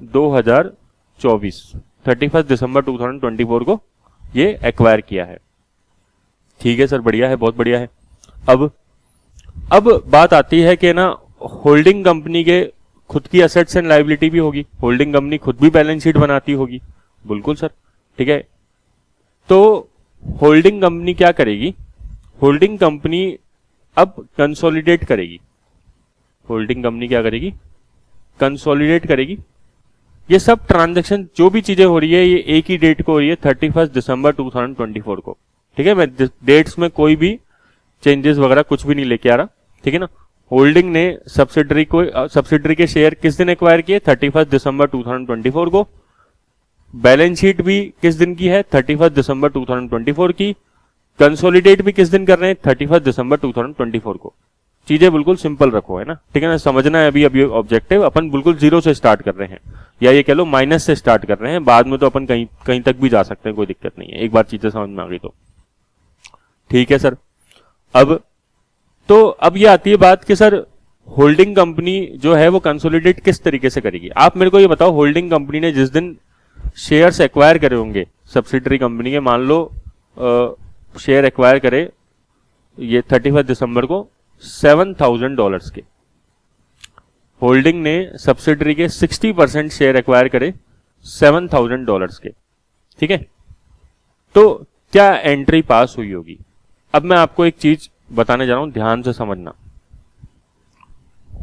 2024, 31 दिसंबर 2024 को ये एक्वायर किया है, ठीक है सर, बढ़िया है, बहुत बढ़िया है। अब बात आती है कि ना होल्डिंग कंपनी के खुद की असेट्स एंड लायबिलिटी भी होगी, होल्डिंग कंपनी खुद भी बैलेंस शीट बनाती होगी, बिल्कुल सर, ठीक है। तो होल्डिंग कंपनी क्या करेगी? होल्डिंग कंपनी अब कंसोलिडेट करेगी। होल्डिंग कंपनी क्या करेगी? कंसोलिडेट करेगी। ये सब ट्रांजैक्शन जो भी चीजें हो रही है ये एक ही डेट को हो रही है, 31 दिसंबर 2024 को, ठीक है। मैं डेट्स में कोई भी चेंजेस वगैरह कुछ भी नहीं लेके आ रहा, ठीक है ना। होल्डिंग ने सब्सिडरी के शेयर किस दिन एक्वायर किए? 31 दिसंबर 2024 को। बैलेंस शीट भी किस दिन की है? 31 दिसंबर 2024 की। कंसोलिडेट भी किस दिन कर रहे हैं? 31 दिसंबर 2024 को। चीजें बिल्कुल सिंपल रखो, है ना, ठीक है ना। समझना है अभी ऑब्जेक्टिव अपन बिल्कुल जीरो से स्टार्ट कर रहे हैं, या ये कह लो माइनस से स्टार्ट कर रहे हैं, बाद में तो अपन कहीं तक भी जा सकते हैं, कोई दिक्कत नहीं है, एक बार चीजें समझ में आ गई तो, ठीक है सर। अब ये आती है बात कि सर होल्डिंग कंपनी जो है वो कंसोलिडेट किस तरीके से करेगी? आप मेरे को ये बताओ, होल्डिंग कंपनी ने जिस दिन शेयर्स एक्वायर करे होंगे सब्सिडरी कंपनी के, मान लो शेयर एक्वायर करे ये 31 दिसंबर को $7,000 के, होल्डिंग ने सब्सिडरी के 60% शेयर एक्वायर करे $7,000 के, ठीक है। तो क्या एंट्री पास हुई होगी? अब मैं आपको एक चीज बताने जा रहा हूं, ध्यान से समझना।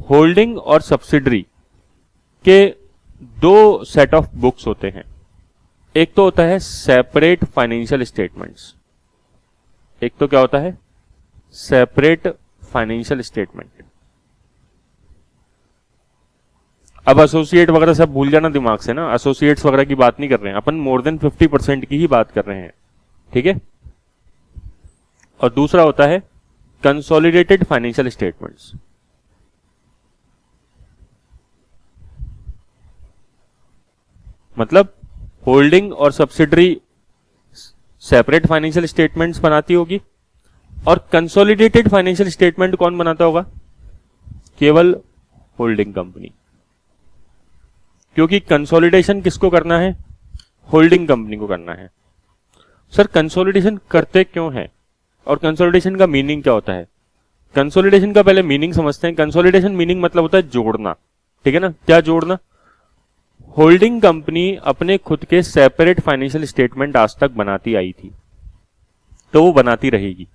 होल्डिंग और सब्सिडरी के दो सेट ऑफ बुक्स होते हैं। एक तो होता है सेपरेट फाइनेंशियल स्टेटमेंट्स, एक तो क्या होता है सेपरेट फाइनेंशियल स्टेटमेंट। अब एसोसिएट वगैरह सब भूल जाना दिमाग से ना, एसोसिएट्स वगैरह की बात नहीं कर रहे हैं अपन, मोर देन 50% की ही बात कर रहे हैं, ठीक है। और दूसरा होता है कंसोलिडेटेड फाइनेंशियल स्टेटमेंट्स। मतलब होल्डिंग और सब्सिडरी सेपरेट फाइनेंशियल स्टेटमेंट्स बनाती होगी, और कंसोलिडेटेड फाइनेंशियल स्टेटमेंट कौन बनाता होगा? केवल होल्डिंग कंपनी। क्योंकि कंसोलिडेशन किसको करना है? होल्डिंग कंपनी को करना है। सर कंसोलिडेशन करते क्यों है, और कंसोलिडेशन का मीनिंग क्या होता है? कंसोलिडेशन का पहले मीनिंग समझते हैं। कंसोलिडेशन मीनिंग मतलब होता है जोड़ना, ठीक है ना। क्या जोड़ना? होल्डिंग कंपनी अपने खुद के सेपरेट फाइनेंशियल स्टेटमेंट आज तक बनाती आई थी, तो वो बनाती रहेगी,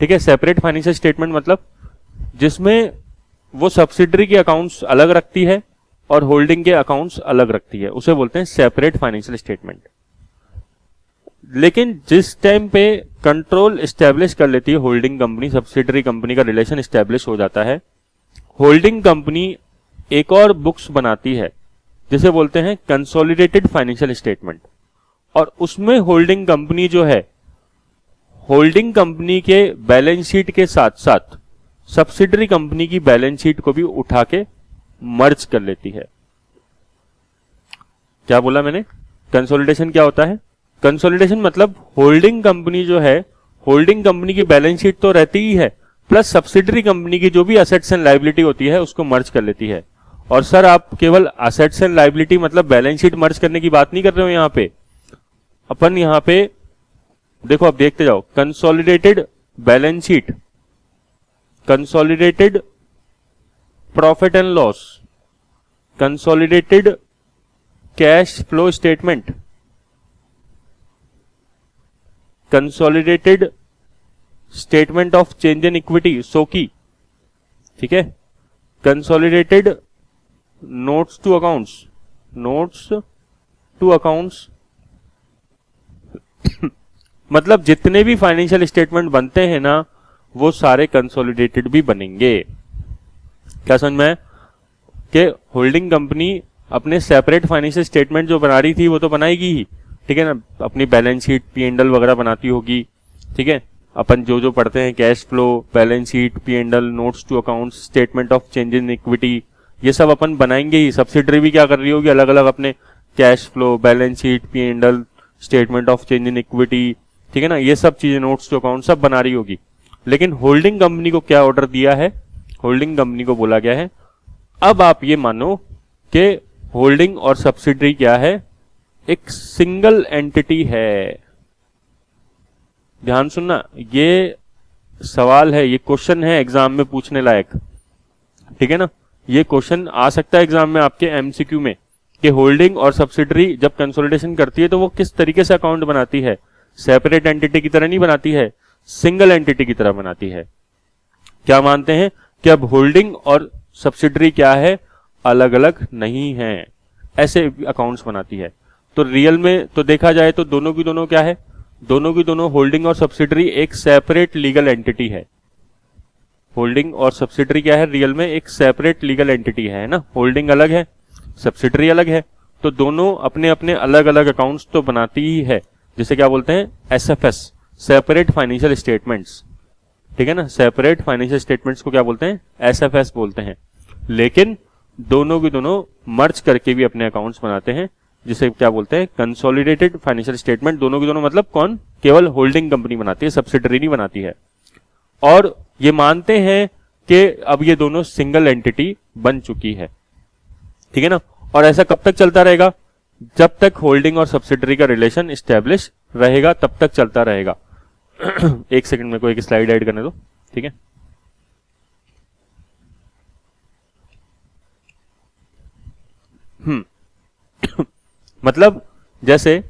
ठीक है। सेपरेट फाइनेंशियल स्टेटमेंट मतलब जिसमें वो सब्सिडरी के अकाउंट्स अलग रखती है और होल्डिंग के अकाउंट्स अलग रखती है, उसे बोलते हैं सेपरेट फाइनेंशियल स्टेटमेंट। लेकिन जिस टाइम पे कंट्रोल एस्टेब्लिश कर लेती है होल्डिंग कंपनी, सब्सिडरी कंपनी का रिलेशन एस्टेब्लिश हो जाता है, होल्डिंग कंपनी एक और बुक्स बनाती है जिसे बोलते हैं कंसोलिडेटेड फाइनेंशियल स्टेटमेंट। और उसमें होल्डिंग कंपनी जो है, होल्डिंग कंपनी के बैलेंस शीट के साथ साथ सब्सिडरी कंपनी की बैलेंस शीट को भी उठा के मर्ज कर लेती है। क्या बोला मैंने? कंसोलिडेशन क्या होता है? कंसोलिडेशन मतलब होल्डिंग कंपनी जो है, होल्डिंग कंपनी की बैलेंस शीट तो रहती ही है, प्लस सब्सिडरी कंपनी की जो भी असेट्स एंड लायबिलिटी होती है उसको मर्ज कर लेती है। और सर आप केवल असेट्स एंड लायबिलिटी मतलब बैलेंस शीट मर्ज करने की बात नहीं कर रहे हो। यहां पे अपन यहां पे देखो, अब देखते जाओ, consolidated balance sheet, consolidated profit and loss, consolidated cash flow statement, consolidated statement of change in equity सोकी, ठीक है, consolidated notes to accounts, notes to accounts मतलब जितने भी फाइनेंशियल स्टेटमेंट बनते हैं ना वो सारे कंसोलिडेटेड भी बनेंगे। क्या समझ में? कि होल्डिंग कंपनी अपने सेपरेट फाइनेंशियल स्टेटमेंट जो बना रही थी वो तो बनाएगी ही, ठीक है ना, अपनी बैलेंस शीट P&L वगैरह बनाती होगी, ठीक है। अपन जो जो पढ़ते हैं cash flow, balance sheet, P&L, notes to accounts, statement of change in equity, ये सब अपन बनाएंगे ही। सब्सिडरी भी क्या कर रही होगी, अलग अलग अपने cash flow, balance sheet, P&L, statement of change in equity, ठीक है ना, ये सब चीजें नोट्स टू अकाउंट सब बना रही होगी। लेकिन होल्डिंग कंपनी को क्या ऑर्डर दिया है? होल्डिंग कंपनी को बोला गया है अब आप ये मानो कि होल्डिंग और सब्सिडरी क्या है? एक सिंगल एंटिटी है। ध्यान सुनना, ये सवाल है, ये क्वेश्चन है एग्जाम में पूछने लायक, ठीक है ना। ये क्वेश्चन आ सकता है एग्जाम में आपके एमसीक्यू में कि होल्डिंग और सब्सिडरी जब कंसोलिडेशन करती है तो वो किस तरीके से अकाउंट बनाती है? सेपरेट एंटिटी की तरह नहीं बनाती है, सिंगल एंटिटी की तरह बनाती है। क्या मानते हैं कि अब होल्डिंग और सब्सिडरी क्या है? अलग अलग नहीं है, ऐसे अकाउंट्स बनाती है। तो रियल में तो देखा जाए तो दोनों की दोनों क्या है? दोनों की दोनों होल्डिंग और सब्सिडरी एक सेपरेट लीगल एंटिटी है। होल्डिंग और सब्सिडरी क्या है? रियल में एक सेपरेट लीगल एंटिटी है ना। होल्डिंग अलग है, सब्सिडरी अलग है, तो दोनों अपने अपने अलग अलग अकाउंट्स तो बनाती ही है, जिसे क्या बोलते हैं? एसएफएस, सेपरेट फाइनेंशियल स्टेटमेंट्स, ठीक है ना। सेपरेट फाइनेंशियल स्टेटमेंट्स को क्या बोलते हैं? एसएफएस बोलते हैं। लेकिन दोनों की दोनों मर्ज करके भी अपने अकाउंट्स बनाते हैं, जिसे क्या बोलते हैं? Consolidated financial statement. दोनों की दोनों मतलब कौन? केवल होल्डिंग कंपनी बनाती है, सब्सिडरी नहीं बनाती है। और ये मानते हैं कि अब ये दोनों सिंगल एंटिटी बन चुकी है, ठीक है ना। और ऐसा कब तक चलता रहेगा? जब तक होल्डिंग और सब्सिडरी का रिलेशन स्टैब्लिश रहेगा तब तक चलता रहेगा। एक सेकंड मेरे को एक स्लाइड ऐड करने दो, ठीक है। मतलब जैसे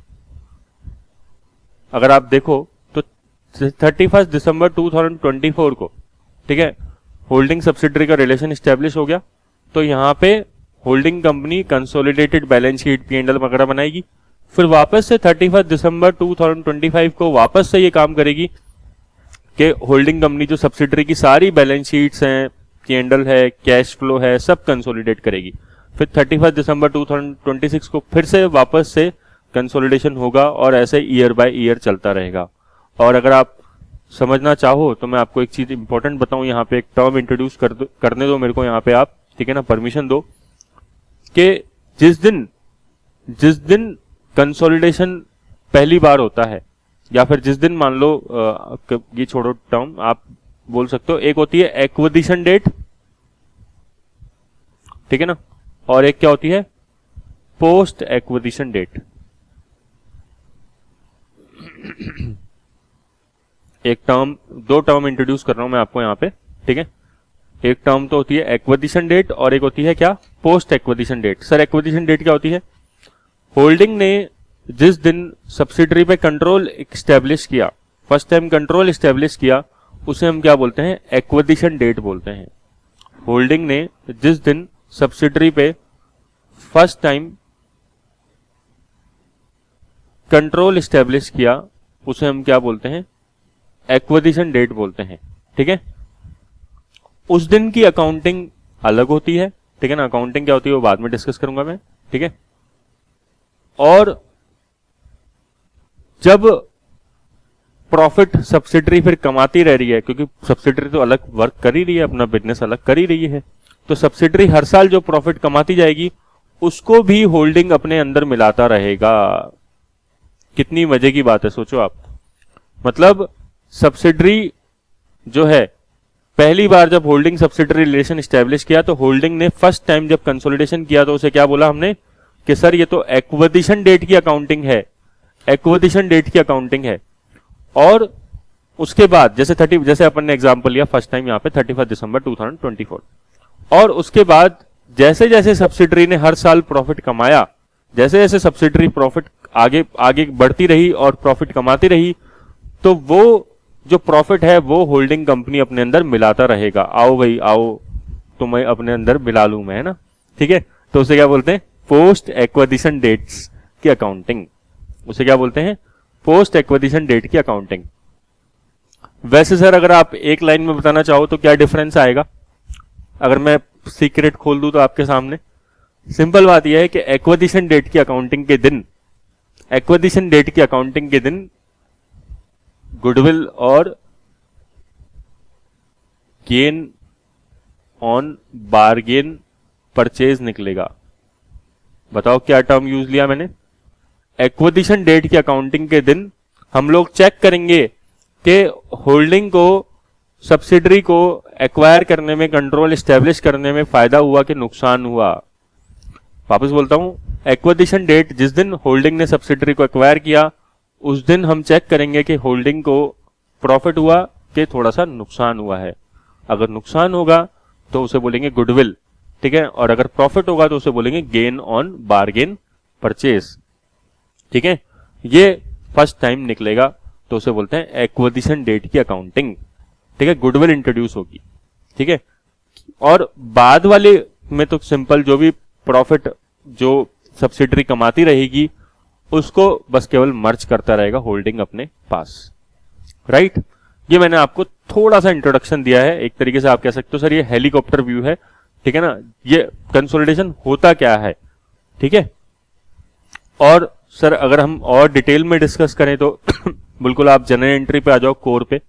अगर आप देखो तो 31 दिसंबर 2024 को, ठीक है, होल्डिंग सब्सिडरी का रिलेशन स्टैब्लिश हो गया, तो यहां पे holding company consolidated balance sheet P&L वगैरह बनाएगी। फिर वापस से 31 दिसंबर 2025 को वापस से ये काम करेगी कि होल्डिंग कंपनी जो सब्सिडरी की सारी बैलेंस शीट्स हैं, P&L है, कैश फ्लो है, सब कंसोलिडेट करेगी। फिर 31 दिसंबर 2026 को फिर से वापस से कंसोलिडेशन होगा और ऐसे ईयर बाय ईयर चलता रहेगा। और अगर आप समझना चाहो तो मैं आपको एक चीज इंपॉर्टेंट बताऊं, यहाँ पे एक टर्म इंट्रोड्यूस करने दो मेरे को यहाँ पे आप, ठीक है ना, परमिशन दो कि जिस दिन कंसोलिडेशन पहली बार होता है, या फिर जिस दिन मान लो ये छोड़ो टर्म, आप बोल सकते हो, एक होती है एक्विजिशन डेट, ठीक है ना, और एक क्या होती है पोस्ट एक्विजिशन डेट। दो टर्म इंट्रोड्यूस कर रहा हूं मैं आपको यहाँ पे, ठीक है। एक टर्म तो होती है एक्विजिशन डेट और एक होती है क्या, post acquisition date. Sir acquisition date क्या होती है? होल्डिंग ने जिस दिन सब्सिडरी पे कंट्रोल एस्टेब्लिश किया, फर्स्ट टाइम कंट्रोल एस्टेब्लिश किया, उसे हम क्या बोलते हैं, एक्विजिशन डेट बोलते हैं। होल्डिंग ने जिस दिन सब्सिडरी पे फर्स्ट टाइम कंट्रोल एस्टेब्लिश किया, उसे हम क्या बोलते हैं, एक्विजिशन डेट बोलते हैं, ठीक है। उस दिन की अकाउंटिंग अलग होती है, ठीक है ना, अकाउंटिंग क्या होती है वो बाद में डिस्कस करूंगा मैं, ठीक है। और जब प्रॉफिट सब्सिडरी फिर कमाती रह रही है, क्योंकि सब्सिडरी तो अलग वर्क कर ही रही है, अपना बिजनेस अलग कर ही रही है, तो सब्सिडरी हर साल जो प्रॉफिट कमाती जाएगी उसको भी होल्डिंग अपने अंदर मिलाता रहेगा। कितनी मजे की बात है, सोचो आप। मतलब सब्सिडरी जो है, पहली बार जब होल्डिंग सब्सिडरी रिलेशन एस्टेब्लिश किया तो होल्डिंग ने फर्स्ट टाइम जब कंसोलिडेशन किया तो उसे क्या बोला हमने कि सर ये तो एक्विजिशन डेट की अकाउंटिंग है, एक्विजिशन डेट की अकाउंटिंग है। और उसके बाद जैसे अपन ने एग्जांपल लिया फर्स्ट टाइम यहाँ पे 31 दिसंबर 2024, और उसके बाद जैसे जैसे सब्सिडरी ने हर साल प्रॉफिट कमाया, जैसे जैसे सब्सिडरी प्रॉफिट आगे आगे बढ़ती रही और प्रॉफिट कमाती रही, तो वो जो प्रॉफिट है वो होल्डिंग कंपनी अपने अंदर मिलाता रहेगा। आओ भाई आओ, तुम्हें अपने अंदर मिला लूं मैं, है ना, ठीक है। तो उसे क्या बोलते हैं, पोस्ट एक्विजिशन डेट्स की अकाउंटिंग। उसे क्या बोलते हैं, पोस्ट एक्विजिशन डेट की अकाउंटिंग। वैसे सर अगर आप एक लाइन में बताना चाहो तो क्या डिफरेंस आएगा, अगर मैं सीक्रेट खोल दूं तो आपके सामने, सिंपल बात यह है कि एक्विजिशन डेट की अकाउंटिंग के दिन, एक्विजिशन डेट की अकाउंटिंग के दिन गुडविल और गेन ऑन बारगेन परचेज निकलेगा। बताओ क्या टर्म यूज लिया मैंने, एक्विजिशन डेट की अकाउंटिंग के दिन हम लोग चेक करेंगे कि होल्डिंग को, सब्सिडरी को एक्वायर करने में, कंट्रोल एस्टेब्लिश करने में फायदा हुआ कि नुकसान हुआ। वापस बोलता हूं, एक्विजिशन डेट जिस दिन होल्डिंग ने सब्सिडरी को एक्वायर किया, उस दिन हम चेक करेंगे कि होल्डिंग को प्रॉफिट हुआ कि थोड़ा सा नुकसान हुआ है। अगर नुकसान होगा तो उसे बोलेंगे गुडविल, ठीक है, और अगर प्रॉफिट होगा तो उसे बोलेंगे गेन ऑन बारगेन परचेज, ठीक है। ये फर्स्ट टाइम निकलेगा तो उसे बोलते हैं एक्विजिशन डेट की अकाउंटिंग, ठीक है। गुडविल इंट्रोड्यूस होगी, ठीक है। और बाद वाले में तो सिंपल, जो भी प्रॉफिट जो सब्सिडरी कमाती रहेगी उसको बस केवल मर्ज करता रहेगा होल्डिंग अपने पास, राइट। ये मैंने आपको थोड़ा सा इंट्रोडक्शन दिया है, एक तरीके से आप कह सकते हो सर ये हेलीकॉप्टर व्यू है, ठीक है ना, ये कंसोलिडेशन होता क्या है, ठीक है। और सर अगर हम और डिटेल में डिस्कस करें तो बिल्कुल आप जनरल एंट्री पे आ जाओ, कोर पे।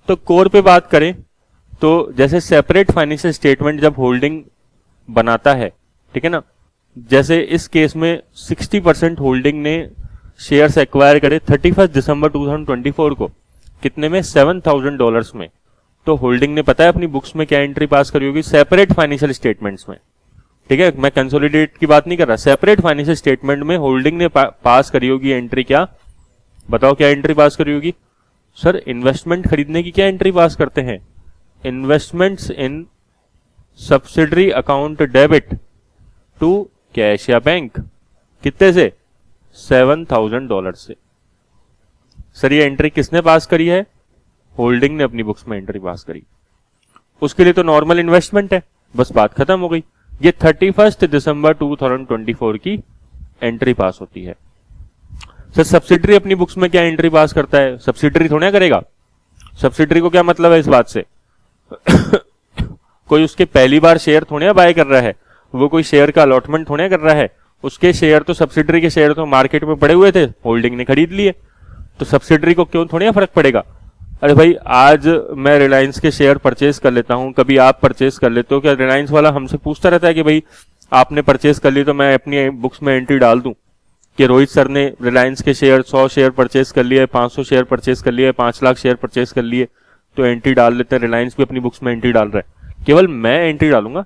तो कोर पे बात करें तो जैसे सेपरेट फाइनेंशियल स्टेटमेंट जब होल्डिंग बनाता है, ठीक है ना, जैसे इस केस में 60% होल्डिंग ने शेयर्स एक्वायर करे 31 दिसंबर 2024 को, कितने में, $7,000 में। तो होल्डिंग ने पता है अपनी बुक्स में क्या एंट्री पास करी होगी, सेपरेट फाइनेंशियल स्टेटमेंट्स में, ठीक है, मैं कंसोलिडेट की बात नहीं कर रहा। सेपरेट फाइनेंशियल स्टेटमेंट में होल्डिंग ने पास करी होगी एंट्री, क्या बताओ, क्या एंट्री पास करी होगी? सर इन्वेस्टमेंट खरीदने की क्या एंट्री पास करते हैं? Investments in subsidiary account debit to cash या बैंक। कितने से? $7,000 से। सर ये एंट्री किसने पास करी है? होल्डिंग ने अपनी बुक्स में एंट्री पास करी। उसके लिए तो नॉर्मल इन्वेस्टमेंट है, बस बात खत्म हो गई। ये 31 दिसंबर 2024 की एंट्री पास होती है। सर सब्सिडरी अपनी बुक्स में क्या एंट्री पास करता है? सब्सिडरी थोड़ा ना करेगा। सब्सिडरी को क्या मतलब है इस बात से? कोई उसके पहली बार शेयर थोड़ा बाय कर रहा है, वो कोई शेयर का अलॉटमेंट थोड़ा कर रहा है। उसके शेयर तो, सब्सिडरी के शेयर तो मार्केट में पड़े हुए थे, होल्डिंग ने खरीद लिए, तो सब्सिडरी को क्यों थोड़ा फर्क पड़ेगा? अरे भाई आज मैं रिलायंस के शेयर परचेज कर लेता हूं, कभी आप परचेज कर लेते हो, क्या रिलायंस वाला हमसे पूछता रहता है कि भाई आपने परचेज कर ली तो मैं अपनी बुक्स में एंट्री डाल दूं कि रोहित सर ने रिलायंस के शेयर 100 शेयर परचेज कर लिए, 500 शेयर परचेज कर लिए, 5 लाख शेयर परचेज कर लिए, तो एंट्री डाल लेते हैं। रिलायंस भी अपनी बुक्स में एंट्री डाल रहा है, केवल मैं एंट्री डालूंगा,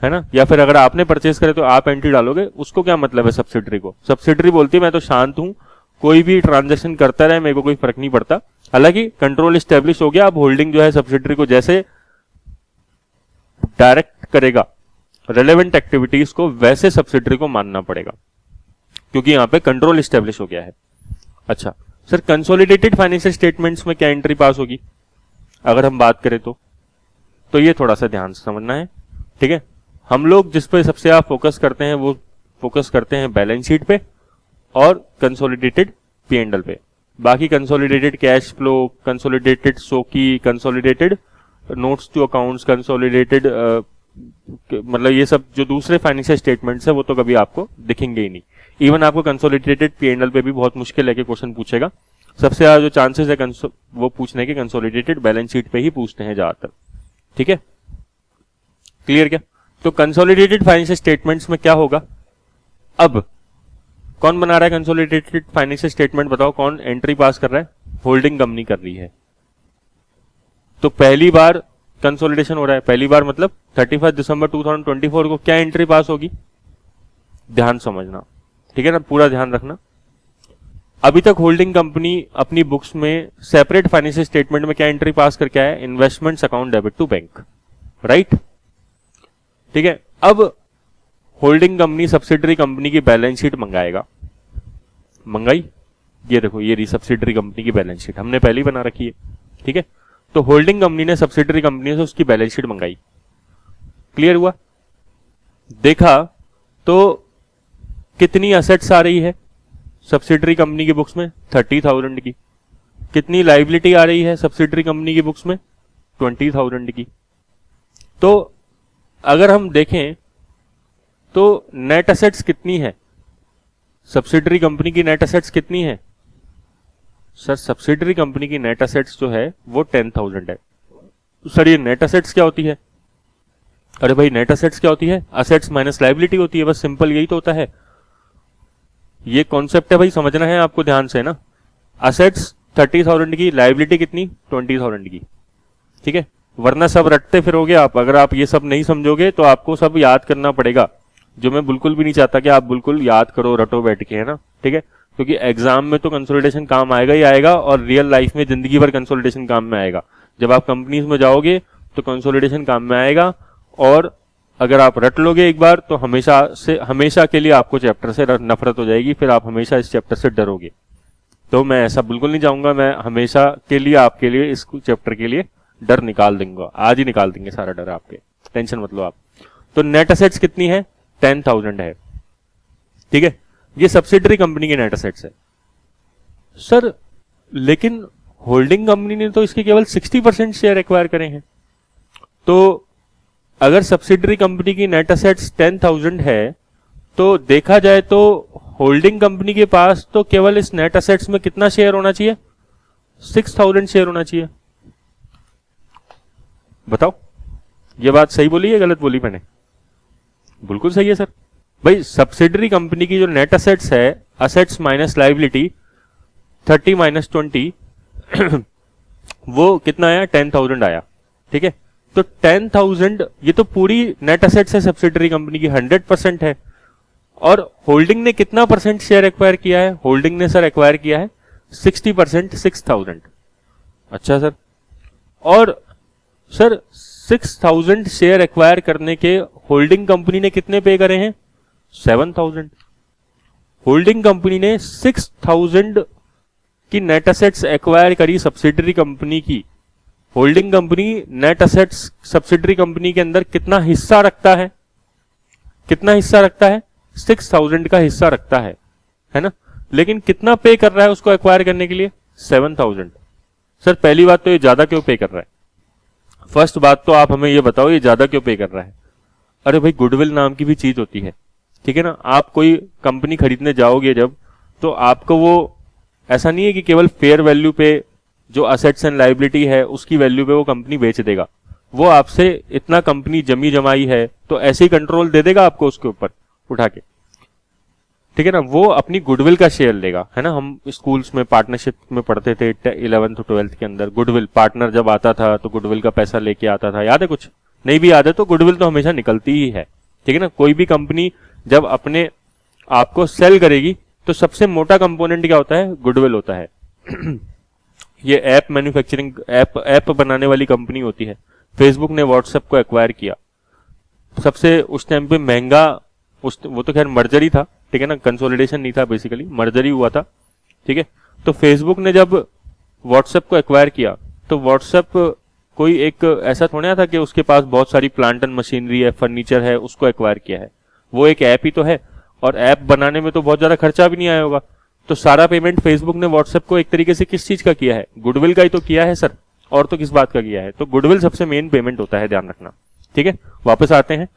है ना? या फिर अगर आपने परचेज करे तो आप एंट्री डालोगे, उसको क्या मतलब है सब्सिडरी को? सब्सिडरी बोलती है मैं तो शांत हूं, कोई भी ट्रांजेक्शन करता रहे, मेरे को कोई फर्क नहीं पड़ता। हालांकि कंट्रोल स्टेब्लिश हो गया, अब होल्डिंग जो है सब्सिडरी को जैसे डायरेक्ट करेगा रेलेवेंट एक्टिविटीज को, वैसे सब्सिडरी को मानना पड़ेगा, क्योंकि यहां पे कंट्रोल स्टेब्लिश हो गया है। अच्छा सर, कंसोलिडेटेड फाइनेंशियल स्टेटमेंट्स में क्या एंट्री पास होगी अगर हम बात करें तो ये थोड़ा सा ध्यान से समझना है, ठीक है? हम लोग जिस पे सबसे आप फोकस करते हैं वो फोकस करते हैं बैलेंस शीट पे और कंसोलिडेटेड P&L पे। बाकी कंसोलिडेटेड कैश फ्लो, कंसोलिडेटेड सोकी, consolidated notes to accounts, consolidated मतलब ये सब जो दूसरे फाइनेंशियल स्टेटमेंट्स है वो तो कभी आपको दिखेंगे ही नहीं। इवन आपको कंसोलिडेटेड P&L पे भी बहुत मुश्किल है कि क्वेश्चन पूछेगा। सबसे ज्यादा जो चांसेस है वो पूछने के कंसोलिडेटेड बैलेंस शीट पे ही पूछते हैं ज्यादातर, ठीक है? क्लियर क्या? तो कंसोलिडेटेड फाइनेंशियल स्टेटमेंट्स में क्या होगा? अब कौन बना रहा है कंसोलिडेटेड फाइनेंशियल स्टेटमेंट? बताओ कौन एंट्री पास कर रहा है? होल्डिंग कंपनी कर रही है। तो पहली बार कंसोलिडेशन हो रहा है, पहली बार मतलब 31 दिसंबर 2024 को क्या एंट्री पास होगी? ध्यान समझना, ठीक है ना? पूरा ध्यान रखना। अभी तक होल्डिंग कंपनी अपनी बुक्स में सेपरेट फाइनेंशियल स्टेटमेंट में क्या एंट्री पास करके आया है? Investments account debit to bank, right? ठीक है। अब होल्डिंग कंपनी सब्सिडरी कंपनी की बैलेंस शीट मंगाएगा, मंगाई, ये देखो ये रही सब्सिडरी कंपनी की बैलेंस शीट, हमने पहले ही बना रखी है, ठीक है। तो होल्डिंग कंपनी ने सब्सिडरी कंपनी से उसकी बैलेंस शीट मंगाई, क्लियर हुआ? देखा तो कितनी असेट्स आ रही है सब्सिडरी कंपनी की बुक्स में? 30,000 की। कितनी लायबिलिटी आ रही है सब्सिडरी कंपनी की बुक्स में? 20,000 की। तो अगर हम देखें तो नेट असेट्स कितनी है सब्सिडरी कंपनी की? नेट असेट्स कितनी है सर? सब्सिडरी कंपनी की नेट असेट्स जो है वो 10,000 है। तो सर ये नेट असेट्स क्या होती है? अरे भाई नेट असेट्स क्या होती है? असेट्स माइनस लायबिलिटी होती है, बस सिंपल यही तो होता है। ये कॉन्सेप्ट है भाई, समझना है आपको ध्यान से ना। असेट्स 30,000 की, लायबिलिटी कितनी? 20,000 की, ठीक है। वरना सब रटते फिरोगे आप, अगर आप ये सब नहीं समझोगे तो आपको सब याद करना पड़ेगा, जो मैं बिल्कुल भी नहीं चाहता कि आप बिल्कुल याद करो रटो बैठ के, है ना, ठीक है। क्योंकि एग्जाम में तो कंसोलिडेशन काम आएगा ही आएगा, और रियल लाइफ में जिंदगी भर कंसोलिडेशन काम में आएगा। जब आप कंपनीज में जाओगे तो कंसोलिडेशन काम में आएगा, और अगर आप रट लोगे एक बार तो हमेशा के लिए आपको चैप्टर से नफरत हो जाएगी, फिर आप हमेशा इस चैप्टर से डरोगे। तो मैं ऐसा बिल्कुल नहीं चाहूंगा, मैं हमेशा के लिए आपके लिए इस चैप्टर के लिए डर निकाल दूंगा, आज ही निकाल देंगे सारा डर आपके, टेंशन मत लो आप। तो नेट असेट्स कितनी है? 10,000 है, ठीक है। ये सब्सिडरी कंपनी की नेट असेट्स है सर, लेकिन होल्डिंग कंपनी ने तो इसके केवल 60% शेयर एक्वायर करे हैं। तो अगर सब्सिडरी कंपनी की नेट असेट्स 10,000 है तो देखा जाए तो होल्डिंग कंपनी के पास तो केवल इस नेट असेट्स में कितना शेयर होना चाहिए? 6,000 शेयर होना चाहिए। बताओ ये बात सही बोली है गलत बोली मैंने? बिल्कुल सही है सर। भाई सब्सिडरी कंपनी की जो नेट असेट्स है, असेट्स माइनस लायबिलिटी 30 माइनस 20 वो कितना आया? 10,000 आया, ठीक है। तो 10,000 ये तो पूरी नेट एसेट्स है सब्सिडरी कंपनी की, 100% है। और होल्डिंग ने कितना परसेंट शेयर एक्वायर किया है? होल्डिंग ने सर एक्वायर किया है 60%, 6,000। अच्छा सर, और सर 6,000 शेयर एक्वायर करने के होल्डिंग कंपनी ने कितने पे करे हैं? 7,000। होल्डिंग कंपनी ने 6,000 की नेट एसेट्स एक्वायर करी सब्सिडरी कंपनी की। Holding company net assets subsidiary company के अंदर कितना हिस्सा रखता है? कितना हिस्सा रखता है? 6,000 का हिस्सा रखता है ना। लेकिन कितना पे कर रहा है उसको एक्वायर करने के लिए? 7,000। सर पहली बात तो ये ज्यादा क्यों पे कर रहा है? फर्स्ट बात तो आप हमें ये बताओ, ये ज्यादा क्यों पे कर रहा है? अरे भाई, गुडविल नाम की भी चीज होती है, ठीक है ना। आप कोई कंपनी खरीदने जाओगे जब, तो आपको वो ऐसा नहीं है कि केवल फेयर वैल्यू पे जो असेट्स एंड लायबिलिटी है उसकी वैल्यू पे वो कंपनी बेच देगा। वो आपसे इतना कंपनी जमी जमाई है तो ऐसे ही कंट्रोल दे देगा आपको उसके ऊपर उठा के, ठीक है ना। वो अपनी गुडविल का शेयर लेगा, है ना। हम स्कूल्स में पार्टनरशिप में पढ़ते थे 11th 12th के अंदर, गुडविल पार्टनर जब आता था तो गुडविल का पैसा लेके आता था, याद है? कुछ नहीं भी याद है तो गुडविल तो हमेशा निकलती ही है, ठीक है ना। कोई भी कंपनी जब अपने आपको सेल करेगी तो सबसे मोटा कंपोनेंट क्या होता है? गुडविल होता है। ये ऐप मैन्युफैक्चरिंग ऐप बनाने वाली कंपनी होती है। फेसबुक ने व्हाट्सएप को एक्वायर किया, सबसे उस टाइम पे महंगा, वो तो खैर मर्जर ही था, ठीक है ना, कंसोलिडेशन नहीं था, बेसिकली मर्जर ही हुआ था, ठीक है। तो फेसबुक ने जब व्हाट्सएप को एक्वायर किया तो व्हाट्सएप कोई एक ऐसा थोड़ा था कि उसके पास बहुत सारी प्लांट एंड मशीनरी है, फर्नीचर है, उसको एक्वायर किया है। वो एक ऐप ही तो है, और ऐप बनाने में तो बहुत ज्यादा खर्चा भी नहीं आया होगा। तो सारा पेमेंट फेसबुक ने व्हाट्सएप को एक तरीके से किस चीज का किया है? गुडविल का ही तो किया है सर, और तो किस बात का किया है? तो गुडविल सबसे मेन पेमेंट होता है, ध्यान रखना, ठीक है। वापस आते हैं,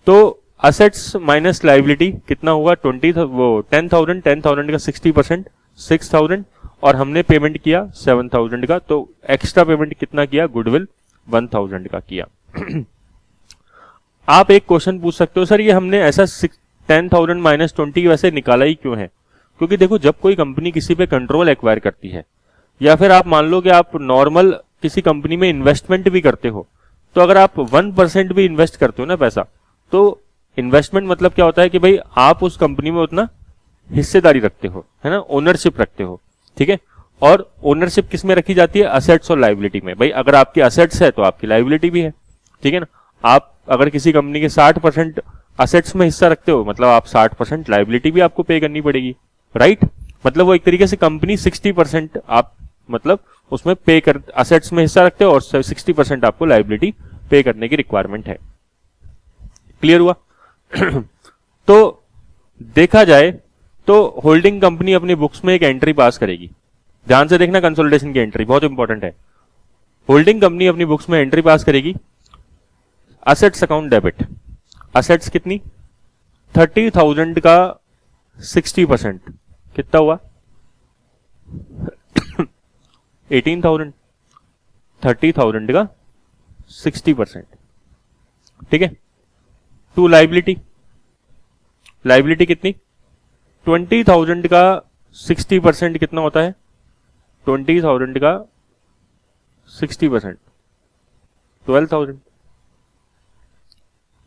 तो असेट्स माइनस लायबिलिटी कितना हुआ? 10,000 का 60% 6,000, और हमने पेमेंट किया 7,000 का, तो एक्स्ट्रा पेमेंट कितना किया? गुडविल 1,000 का किया। आप एक क्वेश्चन पूछ सकते हो, सर ये हमने ऐसा 10,000 माइनस 20 वैसे निकाला ही क्यों है? क्योंकि देखो, जब कोई कंपनी किसी पे कंट्रोल एक्वायर करती है, या फिर आप मान लो कि आप नॉर्मल किसी कंपनी में इन्वेस्टमेंट भी करते हो, तो अगर आप 1% भी इन्वेस्ट करते हो ना पैसा, तो इन्वेस्टमेंट मतलब क्या होता है कि भाई आप उस कंपनी में उतना हिस्सेदारी रखते हो, है ना, ओनरशिप रखते हो, ठीक है। और ओनरशिप किस में रखी जाती है? असेट्स और लायबिलिटी में। भाई अगर आपकी असेट्स है तो आपकी लायबिलिटी भी है, ठीक है ना। आप अगर किसी कंपनी के 60% असेट्स में हिस्सा रखते हो, मतलब आप 60% लायबिलिटी भी आपको पे करनी पड़ेगी, राइट। मतलब वो एक तरीके से कंपनी 60% आप मतलब उसमें पे कर, असेट्स में हिस्सा रखते हो, और 60% आपको लायबिलिटी पे करने की रिक्वायरमेंट है। क्लियर हुआ? तो देखा जाए तो होल्डिंग कंपनी अपनी बुक्स में एक एंट्री पास करेगी, ध्यान से देखना, कंसोलिडेशन की एंट्री बहुत इंपॉर्टेंट है। होल्डिंग कंपनी अपनी बुक्स में एंट्री पास करेगी, असेट्स अकाउंट डेबिट। असेट्स कितनी? 30,000 का 60% कितना हुआ? 18,000। 30,000 का 60%, ठीक है। टू लायबिलिटी, लायबिलिटी कितनी? 20,000 का 60% कितना होता है? 20,000 का 60% 12,000,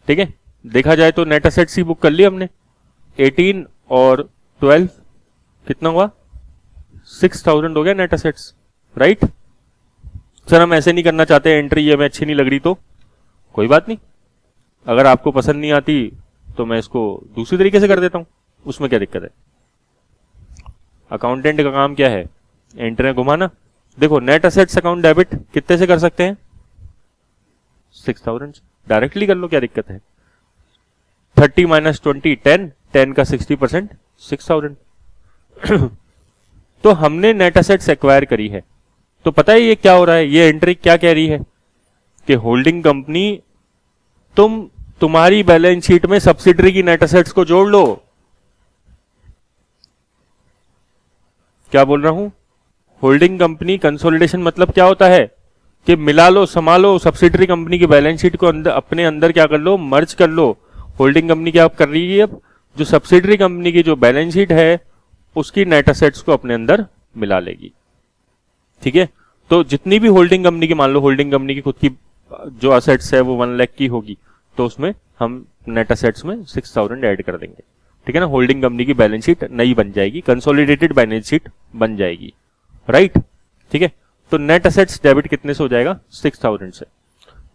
ठीक है। देखा जाए तो नेट एसेट्स ही बुक कर ली हमने, 18 और 12 कितना हुआ? 6,000 हो गया नेट एसेट्स, राइट। सर हम ऐसे नहीं करना चाहते एंट्री, ये हमें अच्छी नहीं लग रही, तो कोई बात नहीं, अगर आपको पसंद नहीं आती तो मैं इसको दूसरी तरीके से कर देता हूं, उसमें क्या दिक्कत है। अकाउंटेंट का काम क्या है? एंट्री घुमाना। देखो, नेट एसेट्स अकाउंट डेबिट कितने से कर सकते हैं? 6,000 डायरेक्टली कर लो, क्या दिक्कत है। 30 माइनस 20 10, 10 का 60% 6,000। तो हमने नेट एसेट्स एक्वायर करी है, तो पता है ये क्या हो रहा है? ये एंट्री क्या कह रही है कि होल्डिंग कंपनी तुम्हारी बैलेंस शीट में सब्सिडरी की नेट एसेट्स को जोड़ लो। क्या बोल रहा हूं? होल्डिंग कंपनी कंसोलिडेशन मतलब क्या होता है कि मिला लो, संभालो, सब्सिडरी कंपनी की बैलेंस शीट को अपने अंदर क्या कर लो? मर्ज कर लो। होल्डिंग कंपनी क्या कर रही है? अब जो सब्सिडरी कंपनी की जो बैलेंस शीट है उसकी नेट एसेट्स को अपने अंदर मिला लेगी, ठीक है। तो जितनी भी होल्डिंग कंपनी की, मान लो होल्डिंग कंपनी की खुद की जो असेट्स है वो 1 लाख की होगी, तो उसमें हम नेट असेट्स में 6000 ऐड कर देंगे, ठीक है ना। होल्डिंग कंपनी की बैलेंस शीट नई बन जाएगी, कंसोलिडेटेड बैलेंस शीट बन जाएगी, राइट, ठीक है। तो नेट असेट्स डेबिट कितने से हो जाएगा, 6000 से।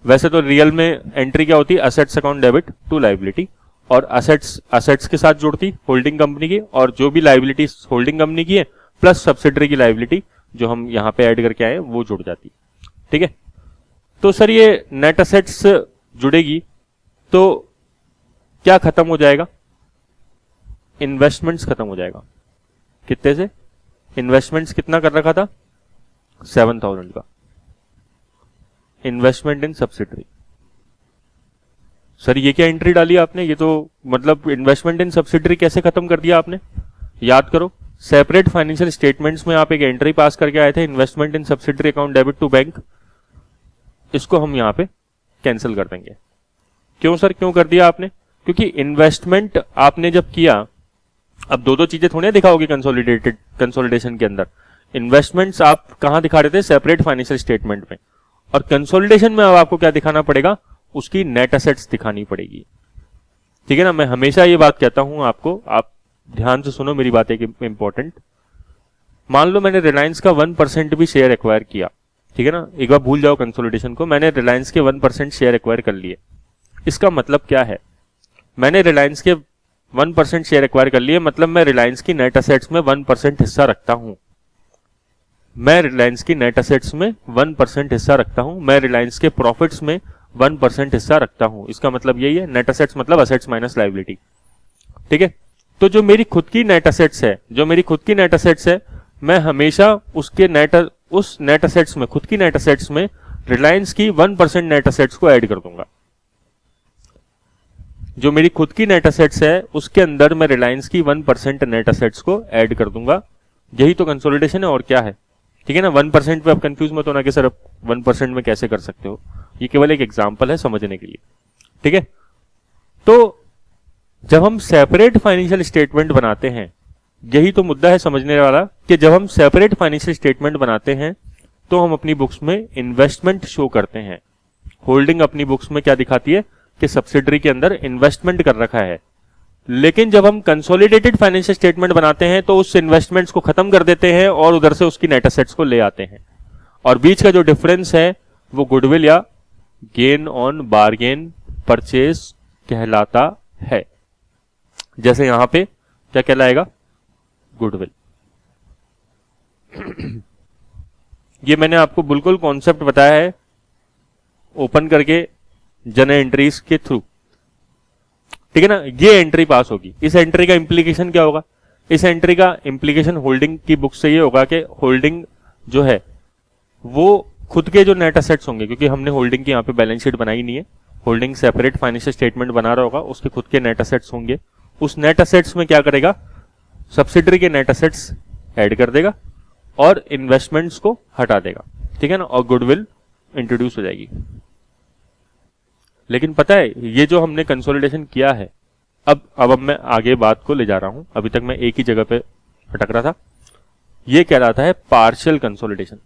वैसे तो रियल में एंट्री क्या होती है, assets account debit to liability, और असेट्स के साथ जुड़ती होल्डिंग कंपनी की, और जो भी लायबिलिटी होल्डिंग कंपनी की है प्लस सब्सिडरी की लायबिलिटी जो हम यहां पे ऐड करके आए वो जुड़ जाती, ठीक है। तो सर ये नेट असेट्स जुड़ेगी तो क्या खत्म हो जाएगा, इन्वेस्टमेंट्स खत्म हो जाएगा। कितने से, इन्वेस्टमेंट्स कितना कर रखा था, 7000 का इन्वेस्टमेंट इन सब्सिडरी। सर ये क्या एंट्री डाली आपने, ये तो मतलब इन्वेस्टमेंट इन सब्सिडरी कैसे खत्म कर दिया आपने, याद करो। सेपरेट फाइनेंशियल स्टेटमेंट्स में आप एक एंट्री पास करके आए थे, investment in subsidiary account debit to bank, इसको हम यहां पे कैंसिल कर देंगे। क्यों सर, क्यों कर दिया आपने, क्योंकि इन्वेस्टमेंट आपने जब किया, अब दो चीजें थोड़ी दिखाओगे कंसोलिडेशन के अंदर। इन्वेस्टमेंट्स आप कहां दिखा रहे थे, सेपरेट फाइनेंशियल स्टेटमेंट में, और कंसोलिडेशन में अब आपको क्या दिखाना पड़ेगा, उसकी नेट एसेट्स दिखानी पड़ेगी, ठीक है ना। मैं हमेशा ये बात कहता हूं आपको, आप ध्यान से सुनो मेरी बात, एक इंपॉर्टेंट। मान लो मैंने रिलायंस का 1% भी शेयर एक्वायर किया, ठीक है ना, एक बार भूल जाओ कंसोलिडेशन को, मैंने रिलायंस के 1% शेयर एक्वायर कर लिए। इसका मतलब क्या है, मैंने रिलायंस के 1% शेयर एक्वायर कर लिए, मतलब मैं रिलायंस की नेट एसेट्स में 1% हिस्सा रखता हूं। मैं रिलायंस की नेट एसेट्स में 1% हिस्सा रखता हूं, मैं रिलायंस के प्रॉफिट्स में 1% हिस्सा रखता हूं। इसका मतलब यही है, नेट एसेट्स मतलब असेट्स माइनस लायबिलिटी, ठीक है। तो जो मेरी खुद की नेट एसेट्स है, जो मेरी खुद की नेट एसेट्स है, मैं हमेशा उस नेट एसेट्स में, खुद की नेट एसेट्स में रिलायंस की 1% नेट एसेट्स को ऐड कर दूंगा। जो मेरी खुद की नेट एसेट्स है उसके अंदर मैं रिलायंस की 1% नेट एसेट्स को ऐड कर दूंगा। यही तो कंसोलिडेशन है, और क्या है, ठीक है ना। 1% पे आप कंफ्यूज मत होना कि सर 1% में कैसे कर सकते हो, ये केवल एक एग्जांपल है समझने के लिए, ठीक है। तो जब हम सेपरेट फाइनेंशियल स्टेटमेंट बनाते हैं, यही तो मुद्दा है समझने वाला, कि जब हम सेपरेट फाइनेंशियल स्टेटमेंट बनाते हैं तो हम अपनी बुक्स में इन्वेस्टमेंट शो करते हैं। होल्डिंग अपनी बुक्स में क्या दिखाती है कि सब्सिडरी के अंदर इन्वेस्टमेंट कर रखा है, लेकिन जब हम कंसोलिडेटेड फाइनेंशियल स्टेटमेंट बनाते हैं तो उस इन्वेस्टमेंट्स को खत्म कर देते हैं और उधर से उसकी नेट एसेट्स को ले आते हैं, और बीच का जो डिफरेंस है वो गुडविल या गेन ऑन बारगेन परचेज कहलाता है। जैसे यहां पे क्या कहलाएगा, गुडविल। ये मैंने आपको बिल्कुल कॉन्सेप्ट बताया है ओपन करके जन एंट्रीज के थ्रू, ठीक है ना। ये एंट्री पास होगी, इस एंट्री का इंप्लीकेशन क्या होगा, इस एंट्री का इंप्लीकेशन होल्डिंग की बुक से ये होगा कि होल्डिंग जो है वो खुद के जो नेट एसेट्स होंगे, क्योंकि हमने होल्डिंग की यहाँ पे बैलेंस शीट बनाई नहीं है, होल्डिंग सेपरेट फाइनेंशियल स्टेटमेंट बना रहा होगा, उसके खुद के नेट एसेट्स होंगे। उस नेट एसेट्स में क्या करेगा, सब्सिडरी के नेट एसेट्स ऐड कर देगा और इन्वेस्टमेंट्स को हटा देगा, ठीक है ना, और गुडविल इंट्रोड्यूस हो जाएगी। लेकिन पता है ये जो हमने कंसोलिडेशन किया है, अब मैं आगे बात को ले जा रहा हूं, अभी तक मैं एक ही जगह पे अटक रहा था। ये कहलाता है पार्शियल कंसोलिडेशन।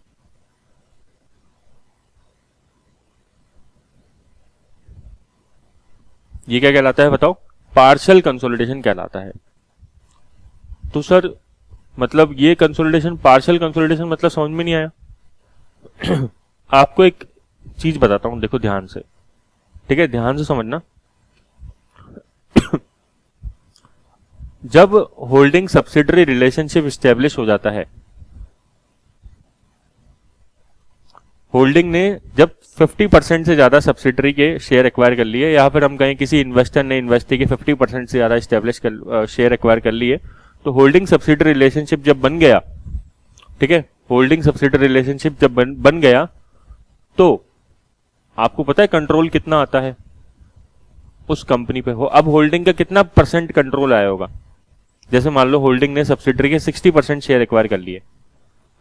ये क्या कहलाता है बताओ, पार्शियल कंसोलिडेशन कहलाता है। तो सर मतलब ये कंसोलिडेशन, पार्शियल कंसोलिडेशन मतलब समझ में नहीं आया। आपको एक चीज बताता हूं, देखो ध्यान से, ठीक है, ध्यान से समझना। जब होल्डिंग सब्सिडरी रिलेशनशिप स्टेब्लिश हो जाता है, होल्डिंग ने जब 50% से ज्यादा सब्सिडरी के शेयर एक्वायर कर लिए, या फिर हम कहें किसी इन्वेस्टर ने इन्वेस्टी के 50% से ज्यादा शेयर एक्वायर कर लिए, तो होल्डिंग सब्सिडरी रिलेशनशिप जब बन गया, ठीक है, होल्डिंग सब्सिडरी रिलेशनशिप जब बन गया, तो आपको पता है कंट्रोल कितना आता है उस कंपनी पे हो। अब होल्डिंग का कितना परसेंट कंट्रोल आया होगा, जैसे मान लो होल्डिंग ने सब्सिडरी के 60% शेयर एक्वायर कर लिए,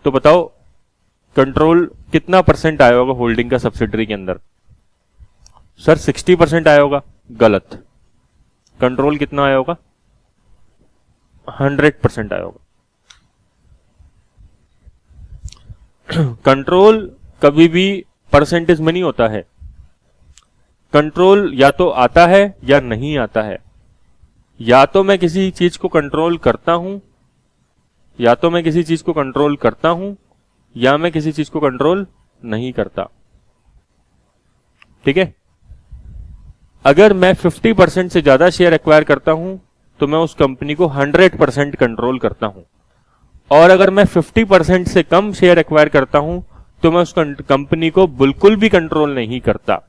तो बताओ कंट्रोल कितना परसेंट आया होगा होल्डिंग का सब्सिडरी के अंदर। सर 60% आया होगा, गलत। कंट्रोल कितना आया होगा, 100% आया होगा। कंट्रोल कभी भी परसेंटेज में नहीं होता है, कंट्रोल या तो आता है या नहीं आता है। या तो मैं किसी चीज को कंट्रोल करता हूं, या तो मैं किसी चीज को कंट्रोल करता हूं, या मैं किसी चीज को कंट्रोल नहीं करता। ठीक है, अगर मैं 50% से ज्यादा शेयर एक्वायर करता हूं तो मैं उस कंपनी को 100% कंट्रोल करता हूं, और अगर मैं 50% से कम शेयर एक्वायर करता हूं तो मैं उस कंपनी को बिल्कुल भी कंट्रोल नहीं करता।